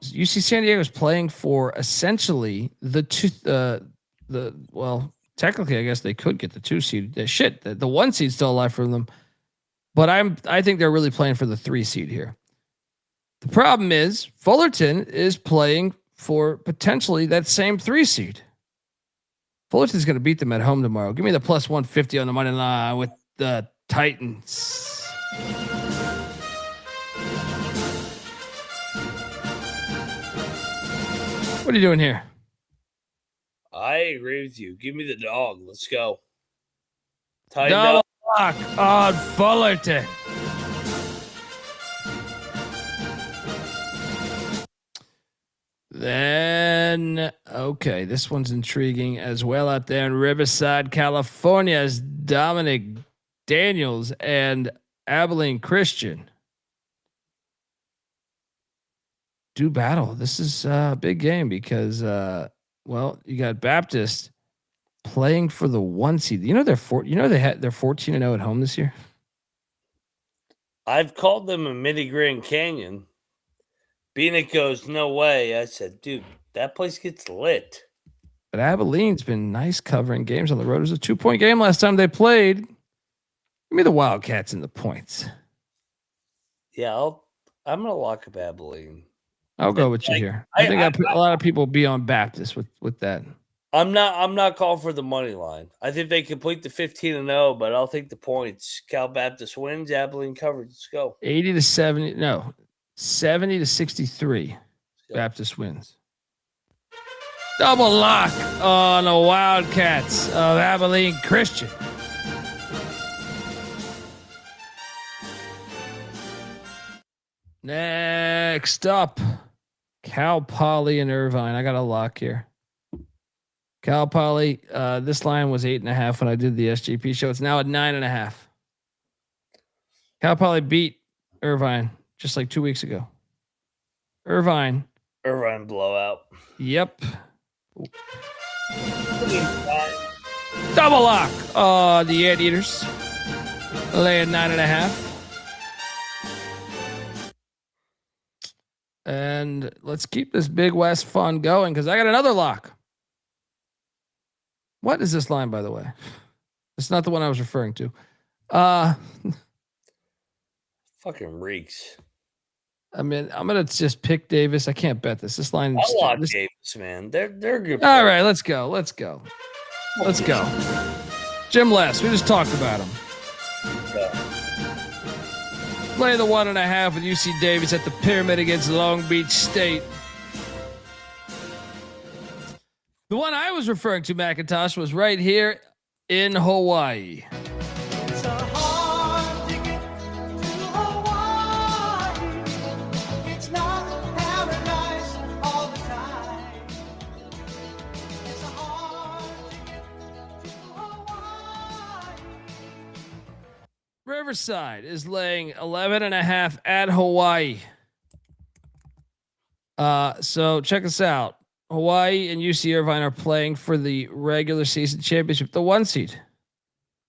Speaker 1: UC San Diego is playing for essentially well, technically, I guess they could get the 2 seed. The 1 seed's still alive for them. But I think they're really playing for the 3 seed here. The problem is Fullerton is playing for potentially that same 3 seed. Fullerton's going to beat them at home tomorrow. Give me the plus 150 on the money line with the Titans. What are you doing here?
Speaker 6: I agree with you. Give me the dog. Let's go.
Speaker 1: Double lock on Fullerton. Then, okay, this one's intriguing as well out there in Riverside, California, as Dominic Daniels and Abilene Christian do battle. This is a big game because, well, you got Baptist playing for the 1 seed. You know they're 14-0 at home this year.
Speaker 6: I've called them a mini Grand Canyon. Bieniek goes, no way. I said, dude, that place gets lit.
Speaker 1: But Abilene's been nice covering games on the road. It was a 2-point game last time they played. Give me the Wildcats in the points.
Speaker 6: Yeah, I'm going to lock up Abilene.
Speaker 1: I'll go with you here. I think a lot of people will be on Baptist with that.
Speaker 6: I'm not calling for the money line. I think they complete the 15-0, but I'll take the points. Cal Baptist wins, Abilene covered. Let's go.
Speaker 1: 70 to 63. Baptist wins. Double lock on the Wildcats of Abilene Christian. Next up, Cal Poly and Irvine. I got a lock here. Cal Poly, this line was 8.5 when I did the SGP show. It's now at 9.5. Cal Poly beat Irvine just like 2 weeks ago. Irvine
Speaker 6: blowout.
Speaker 1: Yep. Double lock. The Anteaters laying 9.5. And let's keep this Big West fun going because I got another lock. What is this line, by the way? It's not the one I was referring to.
Speaker 6: Fucking reeks.
Speaker 1: I mean, I'm gonna just pick Davis. I can't bet this. This line.
Speaker 6: I lock Davis, man. They're good.
Speaker 1: All right, let's go. Jim Les. We just talked about him. Play the 1.5 with UC Davis at the Pyramid against Long Beach State. The one I was referring to, McIntyre, was right here in Hawaii.
Speaker 5: It's a hard ticket to Hawaii. It's not paradise all the time. It's a hard ticket to Hawaii.
Speaker 1: Riverside is laying 11.5 at Hawaii. So check us out. Hawaii and UC Irvine are playing for the regular season championship, the 1 seed.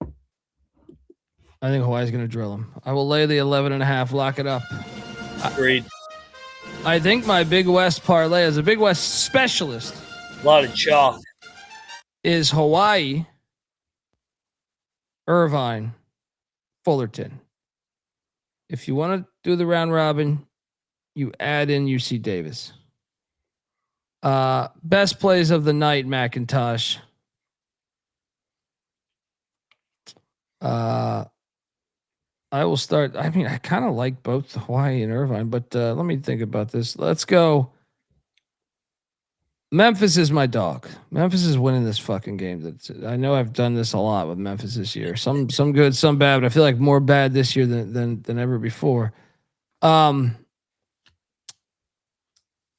Speaker 1: I think Hawaii's going to drill them. I will lay the 11.5. Lock it up.
Speaker 6: Agreed.
Speaker 1: I think my Big West parlay as a Big West specialist.
Speaker 6: A lot of chalk.
Speaker 1: Is Hawaii, Irvine, Fullerton. If you want to do the round robin, you add in UC Davis. Best plays of the night, McIntyre. I will start. I mean, I kind of like both Hawaii and Irvine, but let me think about this. Let's go. Memphis is my dog. Memphis is winning this fucking game. I know I've done this a lot with Memphis this year. Some good, some bad, but I feel like more bad this year than ever before.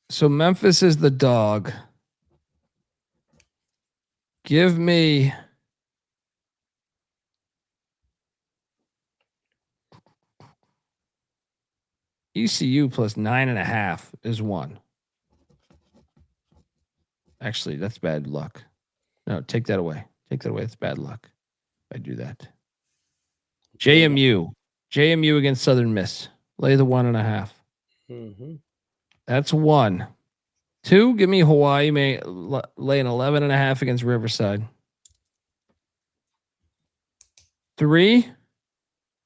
Speaker 1: So Memphis is the dog. Give me ECU plus 9.5 is 1. Actually, that's bad luck. No, take that away. Take that away. It's bad luck. If I do that. JMU against Southern Miss. Lay the 1.5.
Speaker 6: Mm-hmm.
Speaker 1: That's 1. 2, give me Hawaii. May lay an 11.5 against Riverside. 3,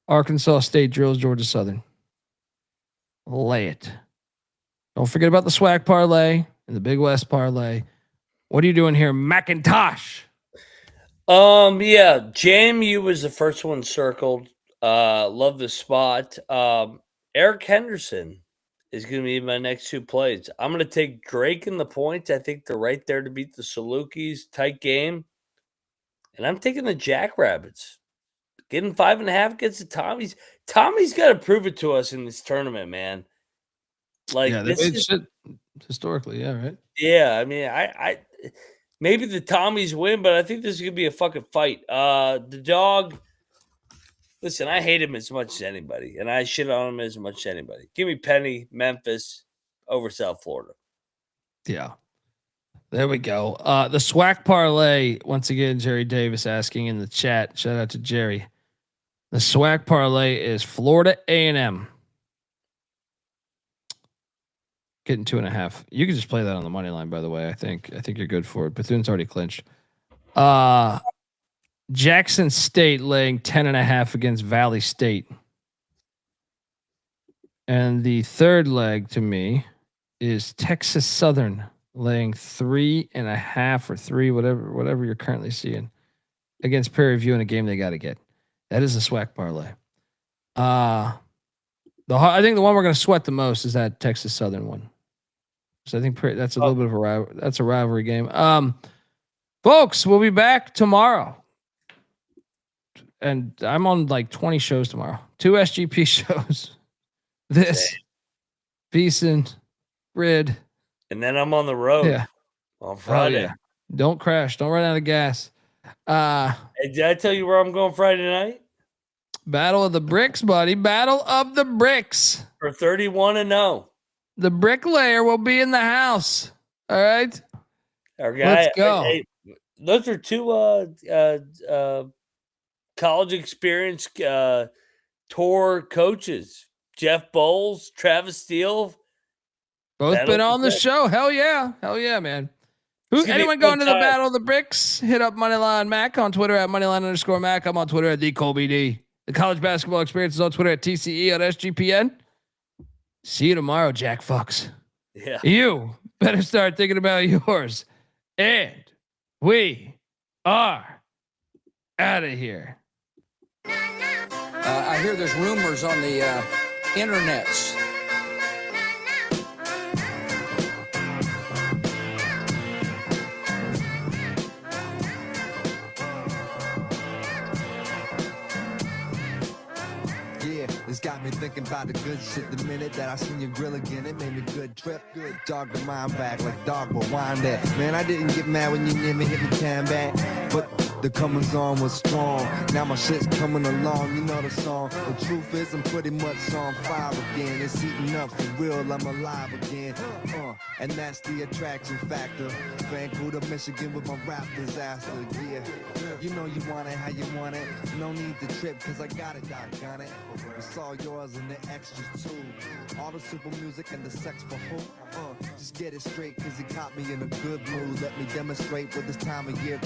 Speaker 1: Arkansas State drills Georgia Southern. Lay it. Don't forget about the SWAC parlay and the Big West parlay. What are you doing here, McIntyre?
Speaker 6: Yeah, JMU was the first one circled. Love the spot. Eric Henderson is going to be my next 2 plays. I'm going to take Drake in the points. I think they're right there to beat the Salukis. Tight game. And I'm taking the Jackrabbits. Getting 5.5 against the Tommies. Tommy's got to prove it to us in this tournament, man. Like,
Speaker 1: yeah, this is shit historically, yeah, right?
Speaker 6: Yeah, I mean, I maybe the Tommies win, but I think this is going to be a fucking fight. The dog, listen, I hate him as much as anybody, and I shit on him as much as anybody. Give me Penny, Memphis, over South Florida.
Speaker 1: Yeah. There we go. The SWAC parlay, once again, Jerry Davis asking in the chat. Shout out to Jerry. The SWAC parlay is Florida A&M. Getting 2.5. You can just play that on the money line, by the way. I think you're good for it. Bethune's already clinched. Jackson State laying 10.5 against Valley State. And the third leg to me is Texas Southern laying 3.5 or 3, whatever you're currently seeing, against Prairie View in a game they got to get. That is a SWAC parlay. I think the one we're going to sweat the most is that Texas Southern one. So I think that's a little bit of a rivalry game. Folks, we'll be back tomorrow. And I'm on like 20 shows tomorrow. 2 SGP shows. This Beeson, Rid.
Speaker 6: And then I'm on the road on Friday.
Speaker 1: Yeah. Don't crash. Don't run out of gas.
Speaker 6: Hey, did I tell you where I'm going Friday night?
Speaker 1: Battle of the Bricks, buddy. Battle of the Bricks.
Speaker 6: For 31-0.
Speaker 1: The bricklayer will be in the house. All right.
Speaker 6: Our guy,
Speaker 1: let's go.
Speaker 6: Hey, those are two college experience tour coaches. Jeff Bowles, Travis Steele.
Speaker 1: Both been on the show. Hell yeah. Hell yeah, man. Anyone going to the Battle of the Bricks? Hit up Moneyline Mac on Twitter at Moneyline_Mac. I'm on Twitter at the Colby D. The college basketball experience is on Twitter at TCE on SGPN. See you tomorrow, Jack Fucks.
Speaker 6: Yeah.
Speaker 1: You better start thinking about yours. And we are out of here.
Speaker 9: I hear there's rumors on the internets.
Speaker 10: It's got me thinking about the good shit the minute that I seen your grill again. It made me good trip, good dog the mind back like dog will wind that. Man, I didn't get mad when you near me hit the can back, but the comings on was strong. Now my shit's coming along, you know the song. The truth is I'm pretty much on fire again. It's eating up for real, I'm alive again. And that's the attraction factor. Vancouver, Michigan with my rap disaster, yeah. You know you want it how you want it. No need to trip, cause I got it, doggone it. It's all yours and the extras too. All the super music and the sex for hope. Just get it straight, cause you caught me in a good mood. Let me demonstrate what this time of year